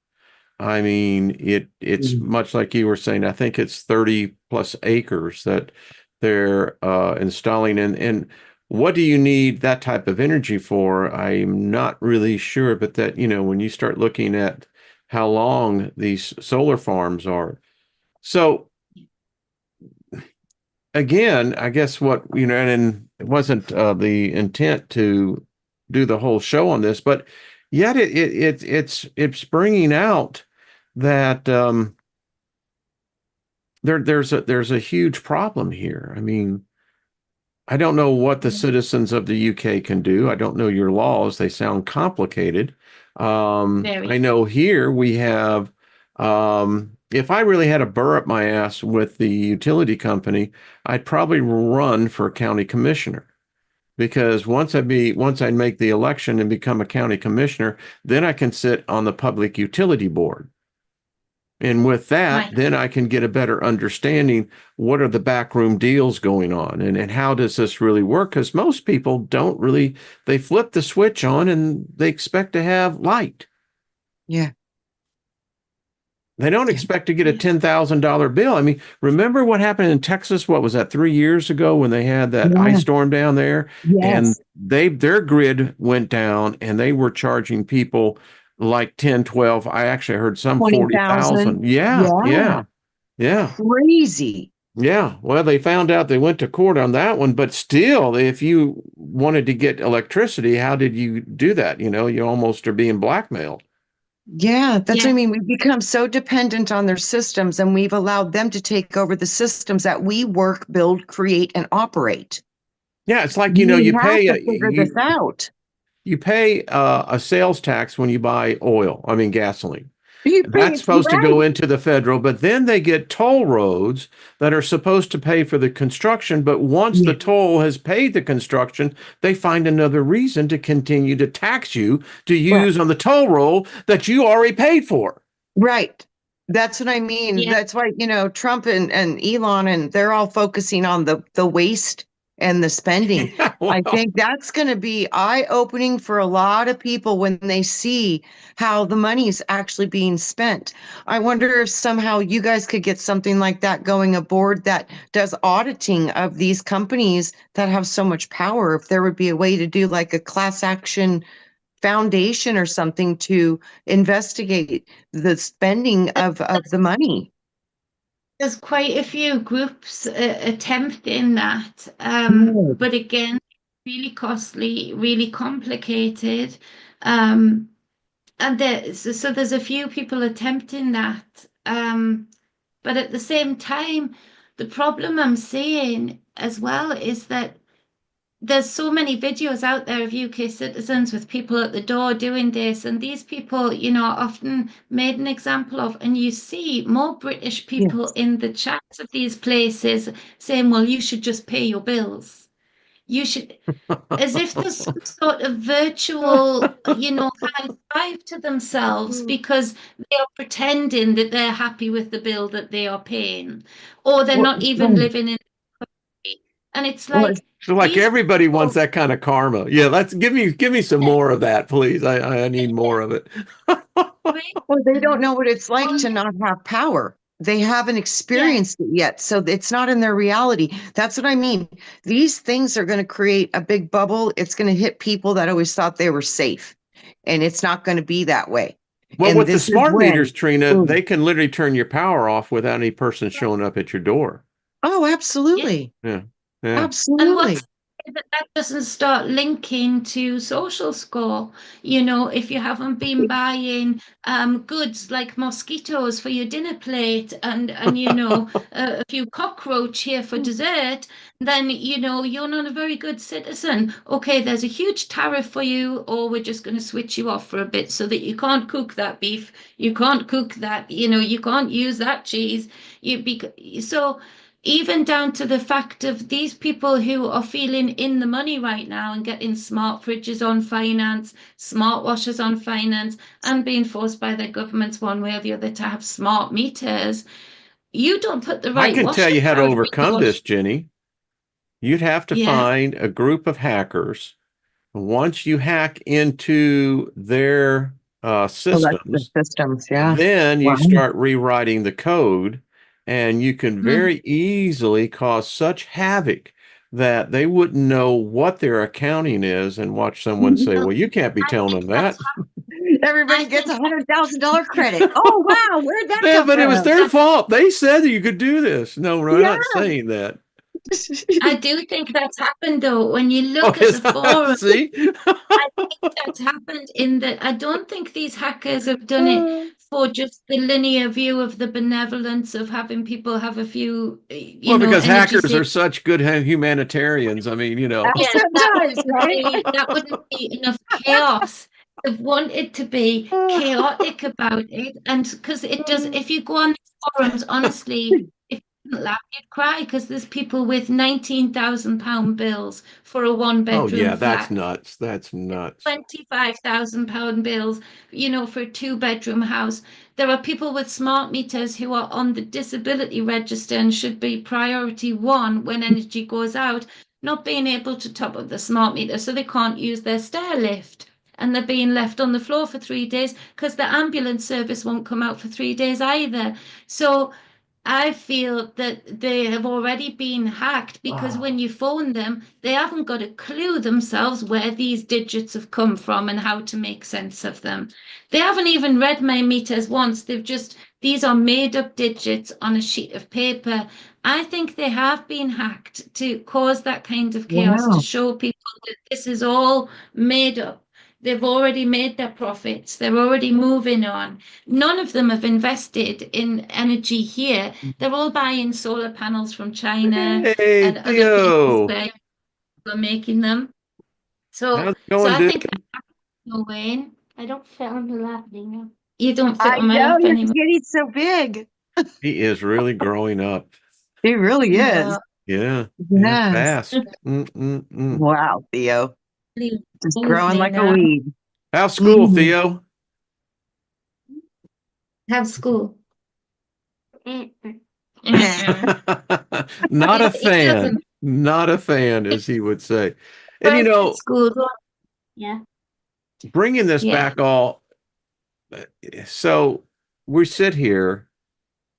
I mean, it's Mm. much like you were saying. I think it's 30 plus acres that they're installing. And what do you need that type of energy for? I'm not really sure, but that, when you start looking at how long these solar farms are. So again, I guess and it wasn't the intent to do the whole show on this, but yet it's bringing out that there's a huge problem here. I mean, I don't know what the citizens of the UK can do. I don't know your laws. They sound complicated. Very. I know here we have, if I really had a burr up my ass with the utility company, I'd probably run for county commissioner. Because once I make the election and become a county commissioner, then I can sit on the public utility board. And with that, Right. then I can get a better understanding, what are the backroom deals going on, and how does this really work? Because most people don't really, they flip the switch on and they expect to have light. Yeah. They don't Yeah. expect to get a $10,000 bill. I mean, remember what happened in Texas? What was that, 3 years ago, when they had that ice Yeah. storm down there? And Yes. their grid went down and they were charging people like 10, 12. I actually heard some 20,000. 40,000. Yeah, Yeah. yeah, yeah. Crazy. Yeah, well, they found out, they went to court on that one, but still, if you wanted to get electricity, how did you do that? You almost are being blackmailed. Yeah, that's what I Yeah. mean. We've become so dependent on their systems, and we've allowed them to take over the systems that we work, build, create, and operate. Yeah, it's like, We have to figure this you out. you pay a sales tax when you buy oil, I mean gasoline. You That's think, supposed to go right? into the federal, but then they get toll roads that are supposed to pay for the construction. But once the Yeah. toll has paid the construction, they find another reason to continue to tax you to Well, use on the toll roll that you already paid for. right. That's what I mean. Yeah. That's why, Trump and Elon, and they're all focusing on the waste and the spending. Yeah, I well, think that's going to be eye-opening for a lot of people when they see how the money is actually being spent. I wonder if somehow you guys could get something like that going, a board that does auditing of these companies that have so much power. If there would be a way to do like a class action foundation or something to investigate the spending of the money. There's quite a few groups attempting that. Good. But again, really costly, really complicated. Um, and so there's a few people attempting that. But at the same time, the problem I'm seeing as well is that there's so many videos out there of UK citizens with people at the door doing this, and these people, are often made an example of, and you see more British people Yes. in the chats of these places saying, well, you should just pay your bills. You should, as if there's some sort of virtual, high five to themselves because they are pretending that they're happy with the bill that they are paying, or they're Well, not even right. living in. And it's Well, like so like these everybody wants people, that kind of karma. Yeah, let's give me some more of that, please. I need more of it. well, they don't know what it's like on to not have power. they haven't experienced it yet. So it's not in their reality. That's what I mean. These things are going to create a big bubble. It's going to hit people that always thought they were safe. And it's not going to be that way. Well, And with the this is smart meters, when, Trina, boom. they can literally turn your power off without any person showing up at your door. Oh, Yeah. absolutely. Yeah. Yeah. And Absolutely. that doesn't start linking to social score. If you haven't been buying goods like mosquitoes for your dinner plate and a few cockroach here for dessert, then you're not a very good citizen. Okay, there's a huge tariff for you, or we're just going to switch you off for a bit so that you can't cook that beef, you can't cook that, you can't use that cheese. So even down to the fact of these people who are feeling in the money right now and getting smart fridges on finance, smart washers on finance, and being forced by their governments one way or the other to have smart meters. You don't put the I right can tell washer you how to power overcome resource. this, Jenny. You'd have to Yeah. find a group of hackers. Once you hack into their Oh, that's the systems, systems. Yeah. then you Wow. start rewriting the code, and you can Hmm. very easily cause such havoc that they wouldn't know what their accounting is and watch someone say, Well, well, you can't be I telling think them that's that. Everybody I gets think $100,000 credit. Oh, wow. Where'd that Yeah, come but it was from? their fault. They said that you could do this. No, we're Yeah. not saying that. I do think that's happened though. When you Oh, look at the yes, forum, see? I think that's happened in that I don't think these hackers have done it for just the linear view of the benevolence of having people have a few, Well, because energy hackers saving. are such good humanitarians. I mean, Yes, Sometimes, right? that wouldn't be enough chaos. They've wanted to be chaotic about it, and because it does, if you go on these forums, honestly, if you didn't laugh, you'd cry because there's people with £19,000 bills for a oh, one-bedroom yeah, that's flat. nuts. That's nuts. £25,000 bills, for a two-bedroom house. There are people with smart meters who are on the disability register and should be priority one when energy goes out, not being able to top up the smart meter, so they can't use their stair lift. And they're being left on the floor for 3 days because the ambulance service won't come out for 3 days either. So I feel that they have already been hacked because when Oh, you phone them, they haven't got a clue themselves where these digits have come from and how to make sense of them. They haven't even read my meters once. These are made up digits on a sheet of paper. I think they have been hacked to cause that kind of chaos, to Wow. show people that this is all made up. They've already made their profits. They're already moving on. None of them have invested in energy here. They're all buying solar panels from China hey, and other places Theo. where people are making them. So, How's it so going, I dude? think that's Wayne. I don't fit on the lap anymore. You don't fit I on my know lap you're anymore. getting so big. He is really growing up. He really is. No, Yeah, yeah, Yes. fast. Mm-mm-mm. Wow, Theo. really Just owns growing me like a now. weed. How's school, Mhm. Theo? Have school. Mm-mm. Not a He fan. doesn't. Not a fan, as he would say. And Private school. Yeah. bringing this Yeah. back all, so we sit here,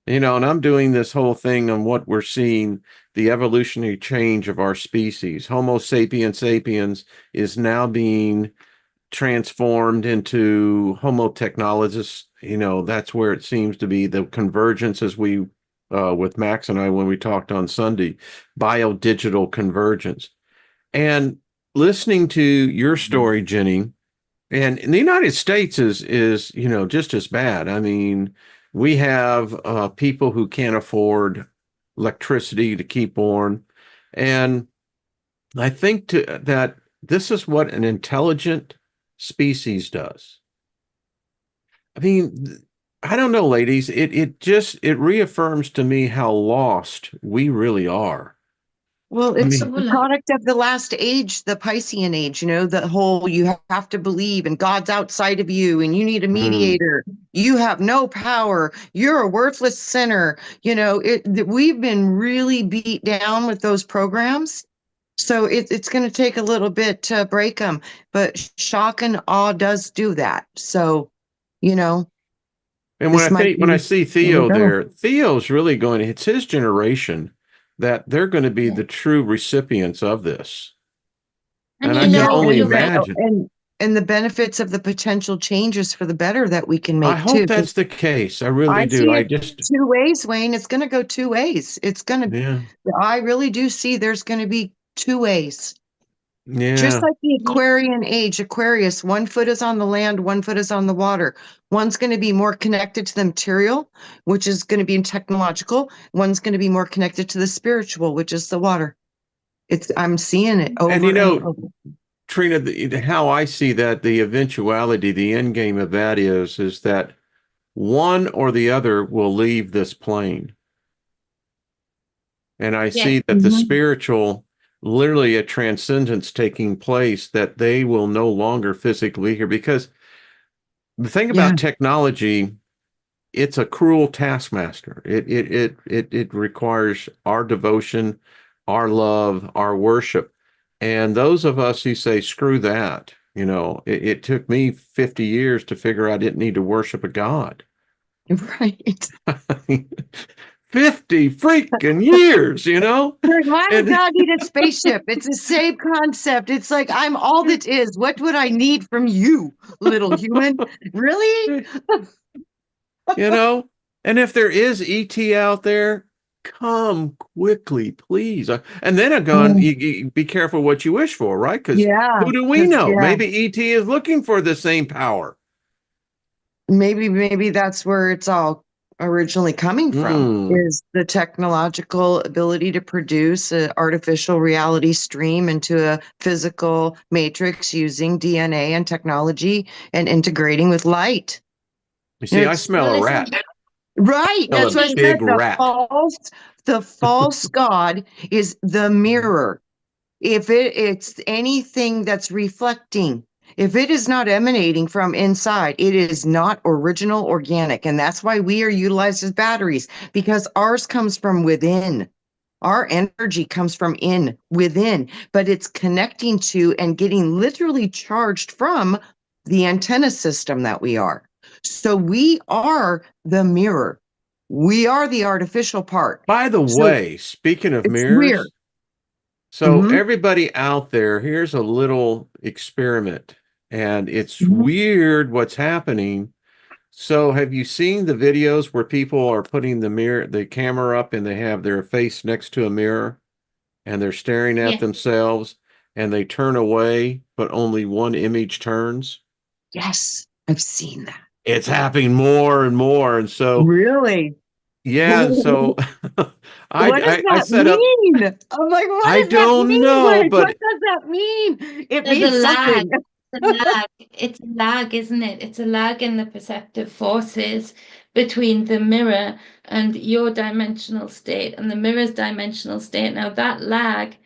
and I'm doing this whole thing on what we're seeing, the evolutionary change of our species. Homo sapiens sapiens is now being transformed into Homo technologists. That's where it seems to be the convergence as we, with Max and I, when we talked on Sunday, bio-digital convergence. And listening to your story, Jenny, and in the United States is just as bad. I mean, we have people who can't afford electricity to keep on, and I think that this is what an intelligent species does. I mean, I don't know, ladies. It reaffirms to me how lost we really are. Well, I it's mean, the Solar. product of the last age, the Piscean age, the whole you have to believe and God's outside of you and you need a mm, mediator. You have no power. You're a worthless sinner. We've been really beat down with those programs. So it's going to take a little bit to break them, but shock and awe does do that. So, you know, And This might when I be see where we Theo go. there, Theo's really going, it's his generation that they're going to be Yeah. the true recipients of this. And And you I can know, only you're right. imagine. And the benefits of the potential changes for the better that we can I make hope too. that's the case. I really I do. see I it just, two ways, Wayne. It's going to go two ways. yeah, I really do see there's going to be two ways. Just yeah. like the Yeah. Aquarian age, Aquarius, one foot is on the land, one foot is on the water. One's going to be more connected to the material, which is going to be technological. One's going to be more connected to the spiritual, which is the water. I'm seeing it And over and over. Trina, how I see that, the eventuality, the end game of that is that one or the other will leave this plane. And I Yeah. see that the Mhm. spiritual, literally a transcendence taking place, that they will no longer physically here. Because the thing Yeah. about technology, it's a cruel taskmaster. It requires our devotion, our love, our worship. And those of us who say, screw that, it took me 50 years to figure out I didn't need to worship a God. Right. 50 freaking years, Like, why does And God need a spaceship? It's the same concept. It's like, I'm all that is. What would I need from you, little human? Really? you know, and if there is ET out there, come quickly, please. And then I'm going, Mm, you be careful what you wish for, right? Because yeah. who do we 'Cause, know? yeah. Maybe ET is looking for the same power. Maybe that's where it's all originally coming from, Hmm. is the technological ability to produce an artificial reality stream into a physical matrix using DNA and technology and integrating with light. You see, I It's smell Well, a listen, rat. right. Smell That's a what I Maggie, said. big rat. The false God is the mirror. If it's anything that's reflecting, if it is not emanating from inside, it is not original organic. And that's why we are utilized as batteries, because ours comes from within. Our energy comes from within, but it's connecting to and getting literally charged from the antenna system that we are. So we are the mirror. We are the artificial part. By the So way, speaking of it's weird. mirrors, so Hmm. everybody out there, here's a little experiment, and it's Hmm. weird what's happening. So have you seen the videos where people are putting the camera up and they have their face next to a mirror and they're staring at yeah, themselves and they turn away, but only one image turns? Yes, I've seen that. It's happening more and more. And so, Really? yeah, so What does I that set up, mean? I'm like, what I does that don't mean, know, Blake? What but does that mean? It there's a means lag. something. It's a lag. It's a lag, isn't it? It's a lag in the perceptive forces between the mirror and your dimensional state and the mirror's dimensional state. Now, that lag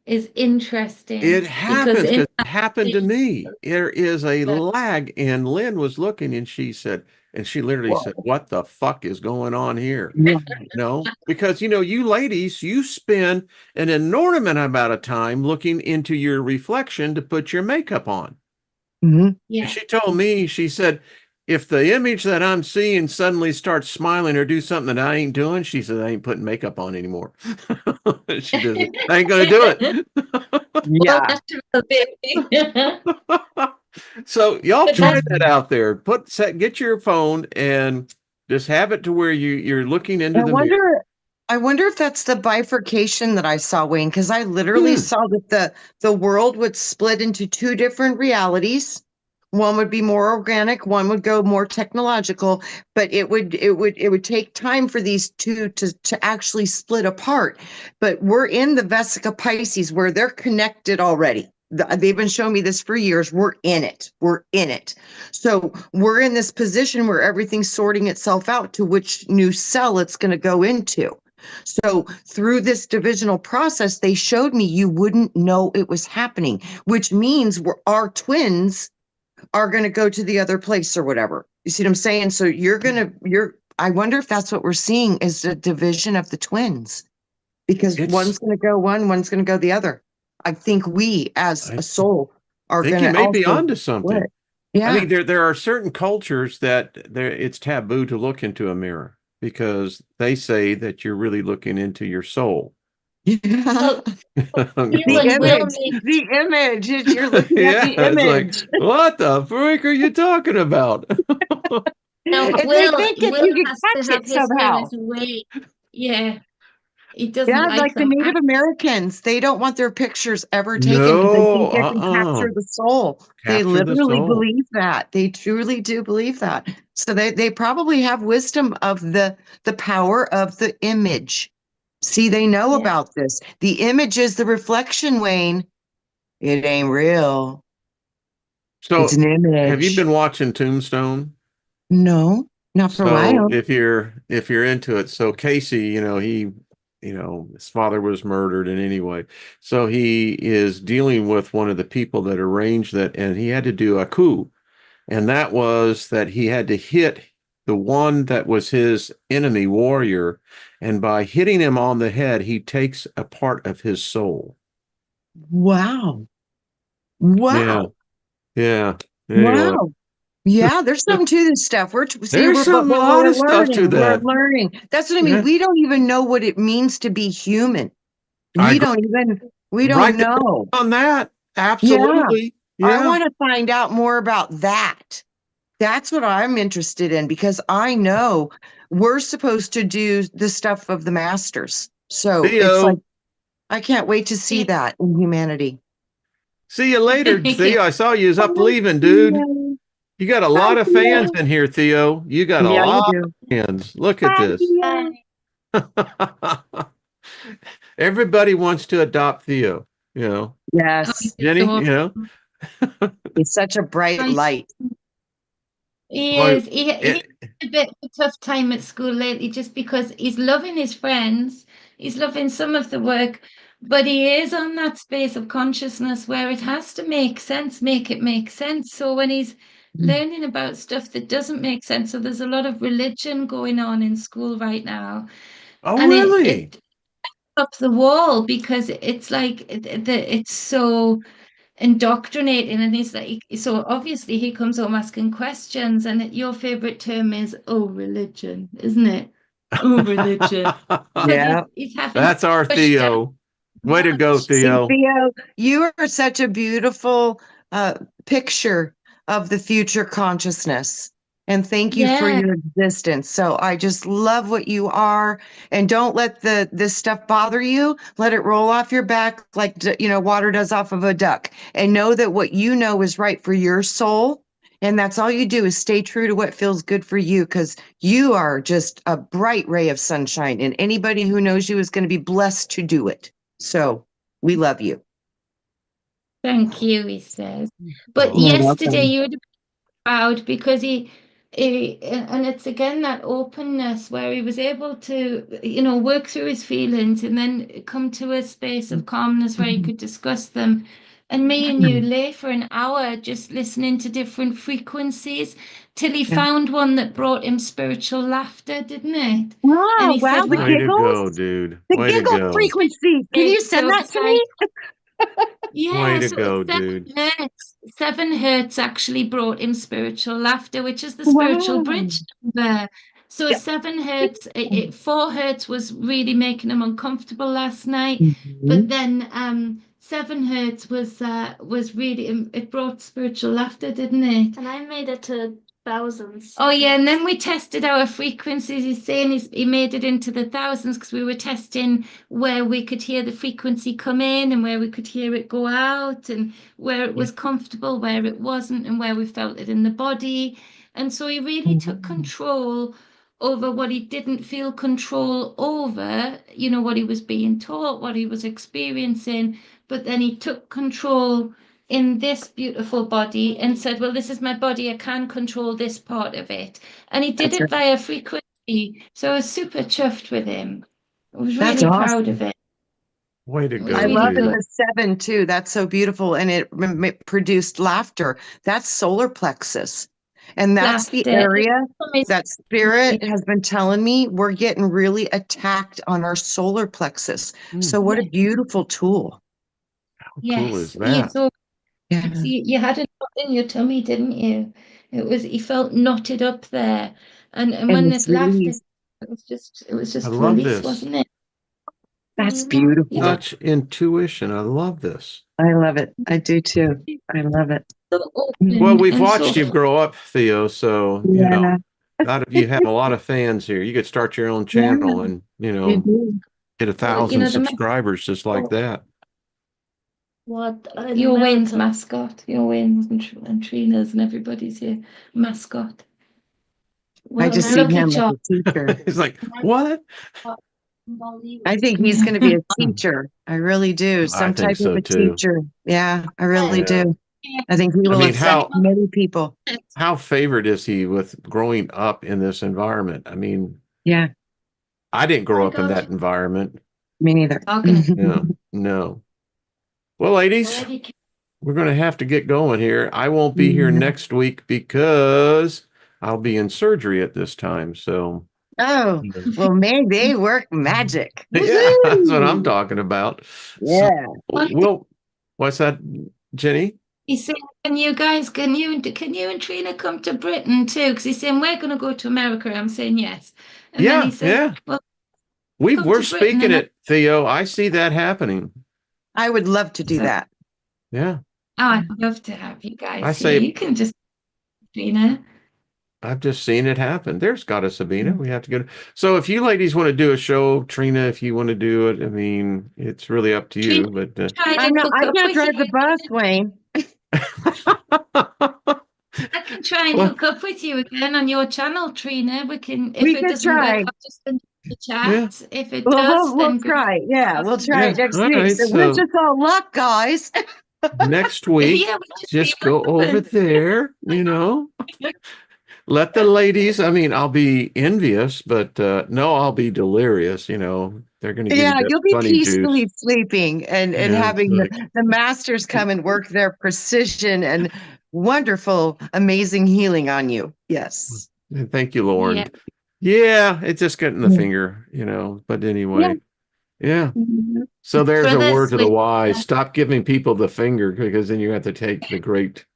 is it interesting because happens in because it happened to me. There is a lag, and Lynn was looking and she literally said, Whoa. "What the fuck is going on here?" Yeah. No, because you ladies, you spend an inordinate amount of time looking into your reflection to put your makeup on. Hmm. And yeah. she told me, she said, if the image that I'm seeing suddenly starts smiling or do something that I ain't doing, she said, I ain't putting makeup on anymore. She doesn't, I ain't gonna do it. Well, Yeah. natural baby. So y'all But try that's that out there. Get your phone and just have it to where you're looking into I the mirror. wonder, I wonder if that's the bifurcation that I saw, Wayne, because I literally Hmm. saw that the world would split into two different realities. One would be more organic, one would go more technological, but it would take time for these two to actually split apart. But we're in the Vesica Pisces where they're connected already. They've been showing me this for years. We're in it. We're in it. So we're in this position where everything's sorting itself out to which new cell it's going to go into. So through this divisional process, they showed me you wouldn't know it was happening, which means our twins are going to go to the other place or whatever. You see what I'm saying? So I wonder if that's what we're seeing is the division of the twins, because It's, one's going to go one, one's going to go the other. I think we as I a soul are think going you to may be also onto split. something. I Yeah. mean, there are certain cultures that it's taboo to look into a mirror because they say that you're really looking into your soul. Yeah. Well, you The and Will image, need the image. You're looking at Yeah, the it's like, image. what the freak are you talking about? now And they think if Will you can has to catch have it his hair somehow. his way. Yeah, he doesn't Yeah, like like the them. Native Americans, they don't want their pictures ever taken because they No, think it can capture the soul. They capture the literally soul. believe that. They truly do believe that. So they probably have wisdom of the power of the image. See, they know Yeah. about this. The image is the reflection, Wayne. It ain't real. It's So, an have you image. been watching Tombstone? No, not for a So, while. if you're into it, so Casey, his father was murdered in any way. So he is dealing with one of the people that arranged that, and he had to do a coup. And that was that he had to hit the one that was his enemy warrior, and by hitting him on the head, he takes a part of his soul. Wow. Yeah, Wow. yeah. Anyway, Wow. Yeah, there's something to this stuff. See, there's but some a lot we're of stuff to learning. We're that. learning. That's what I mean. Yeah, We don't even know what it means to be human. I We agree. don't even, we don't Right there know. on that. Yeah. Absolutely. I Yeah. want to find out more about that. That's what I'm interested in because I know we're supposed to do the stuff of the masters. So it's like, Theo, I can't wait to see Yeah. that in humanity. see you later. Yeah. Theo, I saw you was Bye, up leaving, dude. Theo. You got a Bye, lot of fans Theo. in here, Theo. You got a Yeah, you lot of do. fans. Look at Bye, this. Theo. Bye. Everybody wants to adopt Theo, Oh, Yes. he's Jenny, so He's such a bright nice. light. He boy, is. He had it, a bit of a tough time at school lately just because he's loving his friends. He's loving some of the work, but he is on that space of consciousness where it has to make sense, make it make sense. So when he's learning about stuff that doesn't make sense, so there's a lot of religion going on in school right now, oh, and really? it up the wall because it's like it's so indoctrinating, and he's like, so obviously he comes home asking questions, and your favorite term is, oh, religion, isn't it? Oh, religion, because Yeah. he's having to That's our push down Theo. Way to go, knowledge. See, Theo. Theo, you are such a beautiful uh, picture of the future consciousness. And thank you for Yeah, your existence. So I just love what you are. And don't let this stuff bother you. Let it roll off your back like, water does off of a duck. And know that what you know is right for your soul. And that's all you do is stay true to what feels good for you because you are just a bright ray of sunshine. And anybody who knows you is going to be blessed to do it. So we love you. thank you, he says. But Oh, You're yesterday welcome. you would have been proud because and it's again that openness where he was able to, work through his feelings and then come to a space of calmness where he could discuss them. And me and you lay for an hour just listening to different frequencies till he Yeah. found one that brought him spiritual laughter, didn't it? And Oh, he wow. said, The "Well, way to giggles, go, dude. the Way to giggle go. frequency. Can you send so that it's to like, me? Way yeah, to so go, seven dude. hertz. 7 hertz actually brought him spiritual laughter, which is the spiritual Wow. bridge number. So Yeah. 7 hertz, 4 hertz was really making him uncomfortable last night. But Mhm. then 7 hertz was really it brought spiritual laughter, didn't it? And I made it to thousands. Oh yeah, and then we tested our frequencies. He's saying he made it into the thousands because we were testing where we could hear the frequency come in and where we could hear it go out and where it was comfortable, where it wasn't, and where we felt it in the body. And so he really took control over what he didn't feel control over, what he was being taught, what he was experiencing, but then he took control in this beautiful body and said, well, this is my body, I can control this part of it. And he did That's it right. via frequency. So I was super chuffed with him. I was That's really proud awesome. of it. Way to It was I go, really love in good. dude. the seven too. That's so beautiful. And it produced laughter. That's solar plexus. And that's the Laughter. area From his that spirit has been telling me we're getting really attacked on our solar plexus. Hmm, So what a Yes, beautiful tool. how cool is yes. that? So Yeah. you had in your tummy, didn't you? You felt knotted up there. And And when it's this laughter, released. it was I just love release, this. wasn't it? That's You beautiful. don't Such intuition. I love this. I love it. I do too. I love it. so Well, open we've and so watched you grow up, Theo, so Yeah. you have a lot of fans here. You could start your own Yeah, channel and, you do. get a well, 1,000 the subscribers just like that. What You're in Wayne's America? mascot. You're Wayne's and Trina's and everybody's your mascot. I Well, just see lucky him as charm. a teacher. He's like, what? I think he's going to be a teacher. I really do. I Some think type of so a too. teacher. Yeah, I really Yeah. do. I think he I will mean, affect many people. how favored is he with growing up in this environment? I mean, Yeah, I didn't grow I up in got that environment. me neither. Talking No, no. Well, ladies, already. we're going to have to get going here. I won't be here Yeah. next week because I'll be in surgery at this time. So, Oh, well, maybe they work magic. yeah, that's what I'm Woohoo! talking about. So, Yeah. what's that, Jenny? He's saying, can you and Trina come to Britain too? Because he's saying we're going to go to America. I'm saying yes, and then he Yeah, says, yeah. well, come We're to Britain, speaking and it, Theo. I see that happening. I would love to do so that. Yeah. I'd love to have you I guys here. say You can just Trina. I've just seen it happen. There's got a Sabina. We have to go. So if you ladies want to do a show, Trina, if you want to do it, I mean, it's really up to Trina, you, but try and hook I up can't with drive the you. bus, Wayne. I can try and well, hook up with you again on your channel, Trina. We can, if We it could doesn't work, try. I'll just send you the yeah, chat. If it Well, does, we'll then great. try. Yeah, I'll we'll send you try yeah. the next All week. right. So wish So us all luck, guys. next Yeah, week, we just see just what go over happens. there, let the ladies, I mean, I'll be envious, but no, I'll be delirious, they're going to give you Yeah, that you'll be funny juice. peacefully sleeping and Yeah, it's having like, the masters come and work their precision and wonderful, amazing healing on you. Yes. thank you, Lauren. Yeah. Yeah, it's just getting the Yeah. finger, but Yeah. anyway, yeah. Mhm. So there's a word Brothers to the with wise. Stop giving people the finger because then you have to take the great,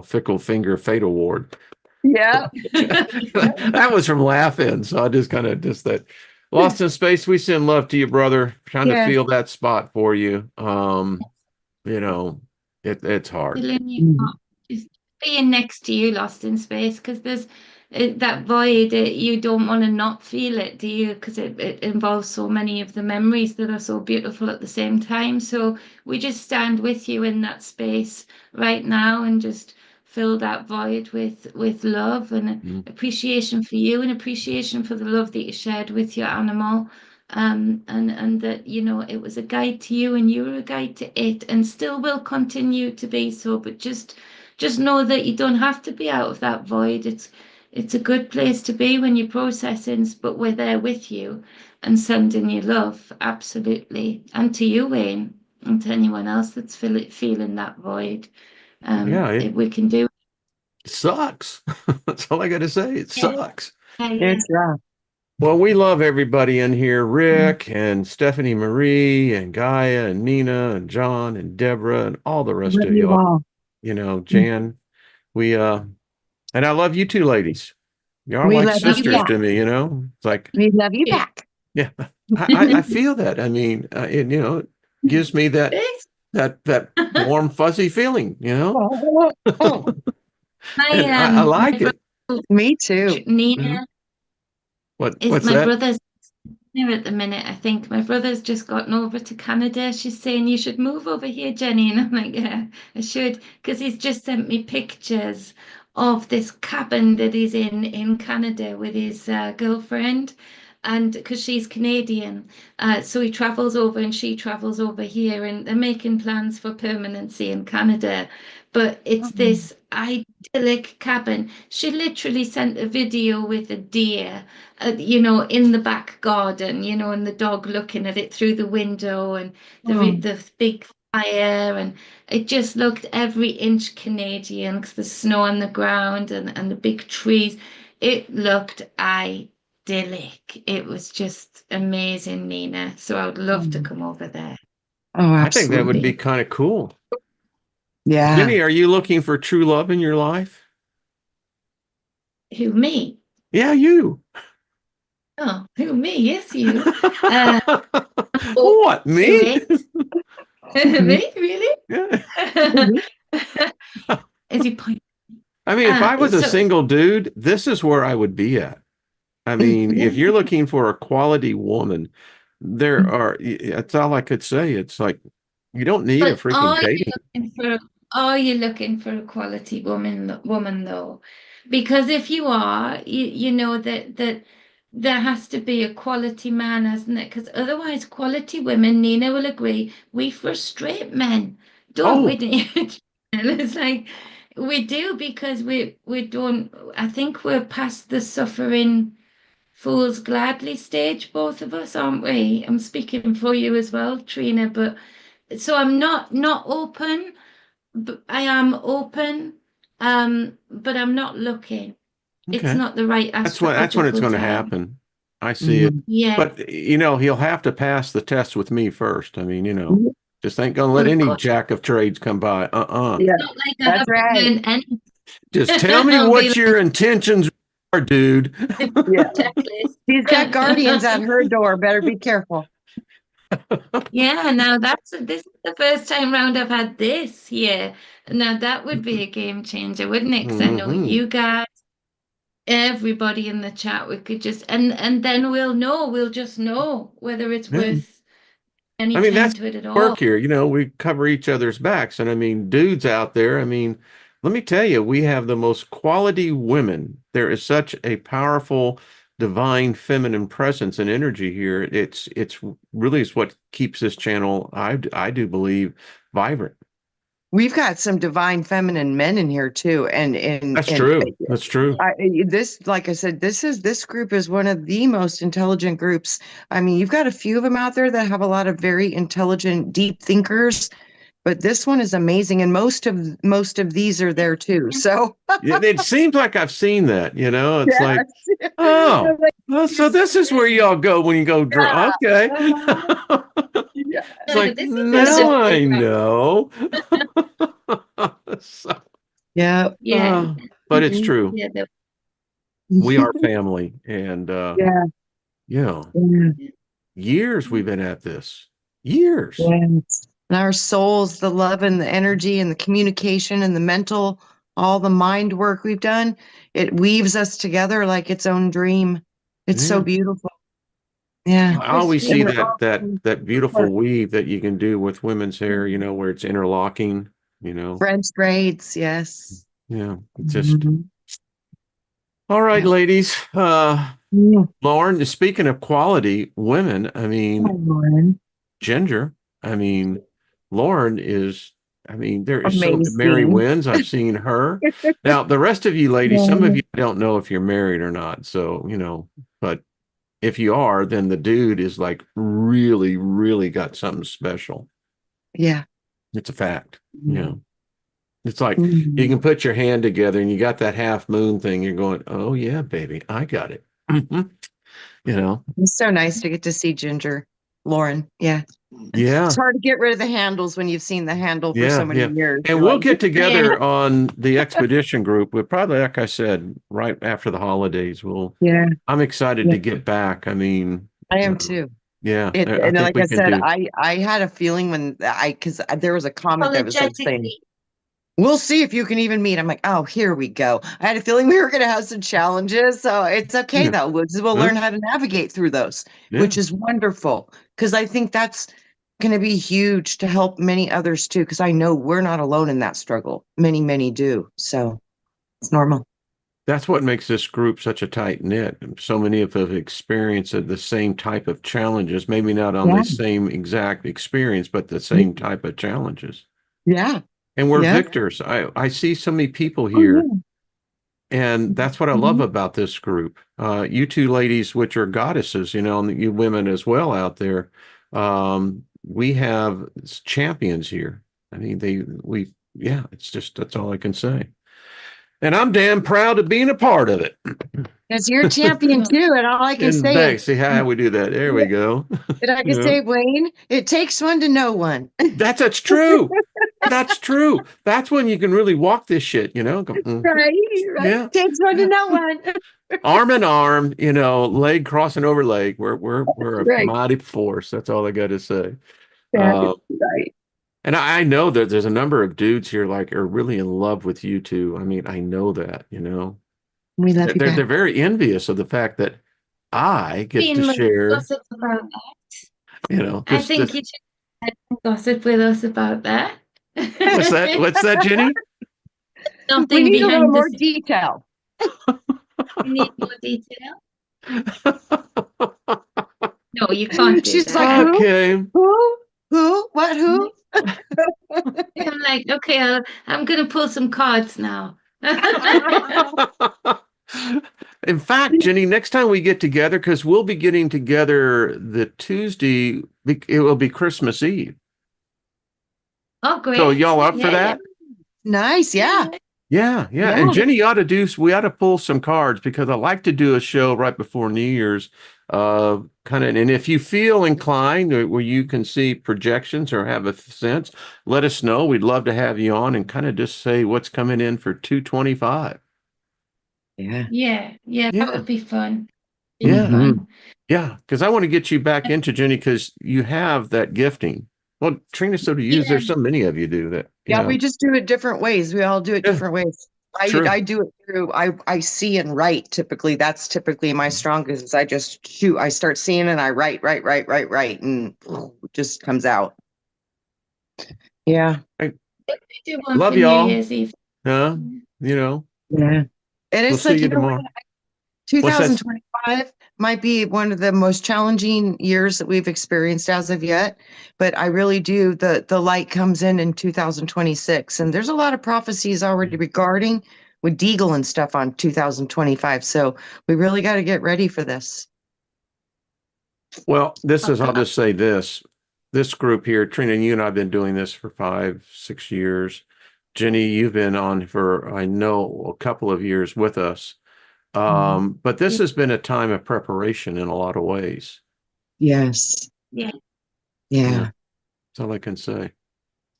fickle finger fate award. Yeah. That was from Laugh-In. So I just kind of just that Lost in Space. We send love to you, brother. Trying to Yeah. feel that spot for you. You know, it's hard. filling you Mhm. up, just being next to you, lost in space, because there's that void. You don't want to not feel it, do you? Because it involves so many of the memories that are so beautiful at the same time. So we just stand with you in that space right now and just fill that void with love and Mm. appreciation for you and appreciation for the love that you shared with your animal. And that it was a guide to you and you were a guide to it and still will continue to be so, but just know that you don't have to be out of that void. It's a good place to be when you're processing, but we're there with you and sending you love, absolutely. And to you, Wayne, and to anyone else that's feeling that void. Yeah, it We can do. sucks. That's all I got to say. It Yeah, sucks. yeah. It's rough. Well, we love everybody in here, Rick and Stephanie Marie and Gaia and Nina and John and Deborah and all the rest Love of you you. all. Jan, we and I love you too, ladies. You're We like love you sisters back. to me, It's like, We love you Yeah. back. yeah, I feel that. I mean, it gives me that warm, fuzzy feeling, Oh, oh, and I My like brother it. me too. Mhm. Nina is What's my that? brother's here at the minute. I think my brother's just gotten over to Canada. She's saying you should move over here, Jenny, and I'm like, yeah, I should, because he's just sent me pictures of this cabin that he's in Canada with his girlfriend, and because she's Canadian, so he travels over and she travels over here, and they're making plans for permanency in Canada. But it's this idyllic cabin. She literally sent a video with a deer in the back garden, and the dog looking at it through the window and Oh, the big fire, and it just looked every inch Canadian because the snow on the ground and the big trees. It looked idyllic. It was just amazing, Nina. So I would love to come over there. oh, I think that would be absolutely. kind of cool. Yeah. Jenny, are you looking for true love in your life? Who, me? Yeah, you. Oh, who, me? Yes, you. Uh, open What, to me? it. Mhm. Me, really? Yeah. Mhm. As you point. I mean, if I was a So, single dude, this is where I would be at. I mean, yeah. if you're looking for a quality woman, there are, that's all I could say. It's like, you don't need a But freaking dating. are you looking for a quality woman though? Because if you are, you know that there has to be a quality man, hasn't it? Because otherwise, quality women, Nina will agree, we frustrate men, don't we? Oh, It's like we do because we don't. I think we're past the suffering fools gladly stage, both of us, aren't we? I'm speaking for you as well, Trina, but. So I'm not open, but I am open, but I'm not looking. It's okay. not the right That's when it's astrological going to time. happen. I see it. Mhm. Yeah, But, he'll have to pass the test with me first. I mean, just ain't going to let well, of any course, jack of trades come by. Yeah, it's not like I that's haven't right. learned any. Just tell me I'll be what your intentions are, dude. like Yeah. She's got guardians checklist. at her door. Better be careful. Yeah, now this is the first time round I've had this here. Now that would be a game changer, wouldn't it? Because I know Hmm. you guys, everybody in the chat, we could just and then we'll just know whether it's Yeah. worth any I mean, time that's to it at all. work here. We cover each other's backs. And I mean, dudes out there, I mean, let me tell you, we have the most quality women. There is such a powerful, divine feminine presence and energy here. It's really is what keeps this channel, I do believe, vibrant. We've got some divine feminine men in here too, That's and true. That's true. this, like I said, this group is one of the most intelligent groups. I mean, you've got a few of them out there that have a lot of very intelligent, deep thinkers, but this one is amazing, and most of these are there too. So It seems like I've seen that, it's like, yes, oh, like, well, so this is where y'all go when you go drunk. Okay. uh-huh. Yeah. It's like, This is a This now is I program. know. So, yeah. Yeah, uh, but it's true. yeah, We are family. And, Yeah. yeah, Yeah. years we've been at this. Years. Yes. And our souls, the love and the energy and the communication and the mental, all the mind work we've done, it weaves us together like its own dream. It's so Yeah. beautiful. Yeah. I always Christine. see And we're that beautiful all weave that you can do with women's hair, where it's interlocking, you know. French braids, yes. Yeah. It's just Mhm. all right, Yeah. ladies. Yeah. Lauren, speaking of quality women, I Hi, mean, Lauren. Ginger, I mean, Lauren is, I mean, there is so Mary Amazing. Wins. I've seen her. Now, the rest of you ladies, some of Yeah. you don't know if you're married or not. So, but if you are, then the dude is like really, really got something special. Yeah. It's a fact. Mhm. It's like you can Mhm. put your hand together and you got that half moon thing. You're going, oh yeah, baby, I got it. You know, It's so nice to get to see Ginger, Lauren. Yeah. It's yeah, hard to get rid of the handles when you've seen the handle for so yeah, many yeah. years. And You're we'll like, get Yeah, together on the expedition group. We'll probably, like I said, right after the holidays. yeah, I'm excited yeah, to get back. I mean, I am uh, too. yeah, It I and think like we I can said, do. I had a feeling when because there was a comment that was like saying, apologetically. "We'll see if you can even meet." I'm like, "Oh, here we go." I had a feeling we were going to have some challenges, so it's okay Yeah, though. We'll huh? learn how to navigate through those, Yeah. which is wonderful because I think that's going to be huge to help many others too. Because I know we're not alone in that struggle. Many do. So it's normal. That's what makes this group such a tight knit. So many of us have experienced the same type of challenges, maybe not on Yeah. the same exact experience, but the same type of challenges. Yeah. And we're Yeah. victors. I see so many people Oh here, yeah. and that's what I love Mhm. about this group. You two ladies, which are goddesses, and you women as well out there. We have champions here. I mean, yeah, that's all I can say. And I'm damn proud of being a part of it. Because you're a champion Well, too, and all I can And say back, is, see how we do that. There we go. and I can Yeah, say, Wayne, it takes one to know one. that's true. That's true. That's when you can really walk this shit, Go, Right, right. yeah. Takes one to Yeah. know one. Arm in arm, leg crossing over leg. We're a Right. mighty force. That's all I got to say. That Uh, is right. and I know that there's a number of dudes here like are really in love with you two. I mean, I know that. We love you They're back. very envious of the fact that I get to Been much share, gossip about that. I this think you should have some gossip with us about that. what's that? What's that, Jenny? We Something need a little behind the more scenes. detail. You need more detail. No, you can't do She's like, that. Okay. Who? What? Who? I'm like, okay, I'm gonna pull some cards now. In fact, Jenny, next time we get together, because we'll be getting together the Tuesday, it will be Christmas Eve. Oh, So great. y'all up for Yeah, yeah. that? Nice. Yeah. Yeah, yeah. Yeah. And Jenny we ought to pull some cards because I like to do a show right before New Year's. And if you feel inclined where you can see projections or have a sense, let us know. We'd love to have you on and kind of just say what's coming in for 225. Yeah. Yeah, that Yeah. would be fun. Be Yeah. fun. Yeah, because I want to get you back into Jenny because you have that gifting. Well, Trina, so do you. Yeah, There's so many of you do that, Yeah. We just do it different ways. We all do it Yeah, different ways. true. I do it through I see and write typically. That's typically my strongest is I just shoot. I start seeing and I write, and it just comes out. Yeah. I we do one love for New y'all. Year's Eve. Huh? Yeah. And We'll it's see like, you tomorrow. what? What's that? 2025 might be one of the most challenging years that we've experienced as of yet, but I really do. The light comes in 2026, and there's a lot of prophecies already regarding with Deagle and stuff on 2025. So we really got to get ready for this. Well, I'll just say this. This group here, Trina, you and I have been doing this for 5, 6 years. Jenny, you've been on for, I know, a couple of years with us. But this has been a time of preparation in a lot of ways. Yes. Yeah. Yeah. That's all I can say.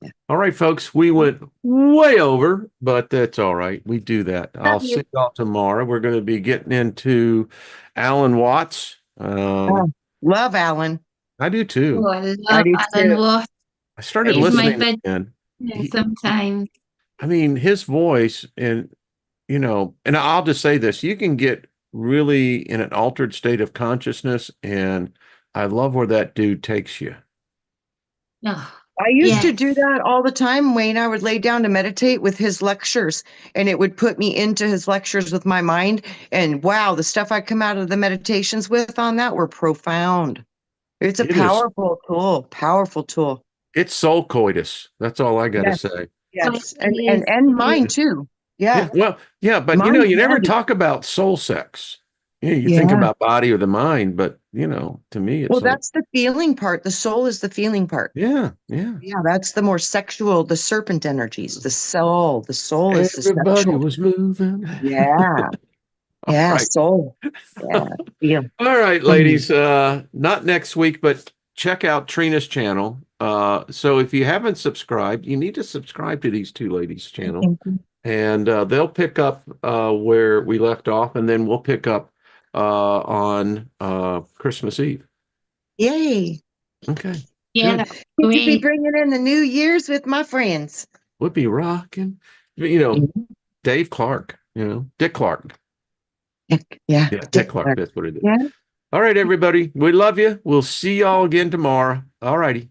Yeah. All right, folks, we went way over, but that's all right. We do that. I'll see y'all tomorrow. We're going to be getting into Alan Watts. Love Alan. I do too. Oh, I I love do Alan too. Watts. I started He's my listening bed again. sometimes. I mean, his voice and I'll just say this, you can get really in an altered state of consciousness, and I love where that dude takes you. Oh, I used to yes. do that all the time, Wayne. I would lay down to meditate with his lectures, and it would put me into his lectures with my mind. And wow, the stuff I come out of the meditations with on that were profound. It's a It is, powerful tool. it's soul coitus. That's all I got to Yes, say. yes. It is. And It is. mine too. Yeah, Yeah. well, yeah, but Mind, you never body. talk about soul sex. You think Yeah. about body or the mind, but to me, Well, it's like, that's the feeling part. The soul is the feeling part. yeah. Yeah, that's the more sexual, the serpent energies, the soul. The soul is the Everybody sexual. was moving. Yeah. All Yeah, right. soul. Yeah. Feel. All right, Mhm. ladies. Not next week, but check out Trina's channel. So if you haven't subscribed, you need to subscribe to these two ladies' channel, Thank you. and they'll pick up where we left off, and then we'll pick up on Christmas Eve. Yay. Okay, Yeah, good. that's Good to be great. bringing in the New Year's with my friends. We'll be rocking. Dave Clark. Dick Clark. Yeah. Yeah, Dick Clark. That's what it is. Yeah. All right, everybody. We love you. We'll see y'all again tomorrow. All righty.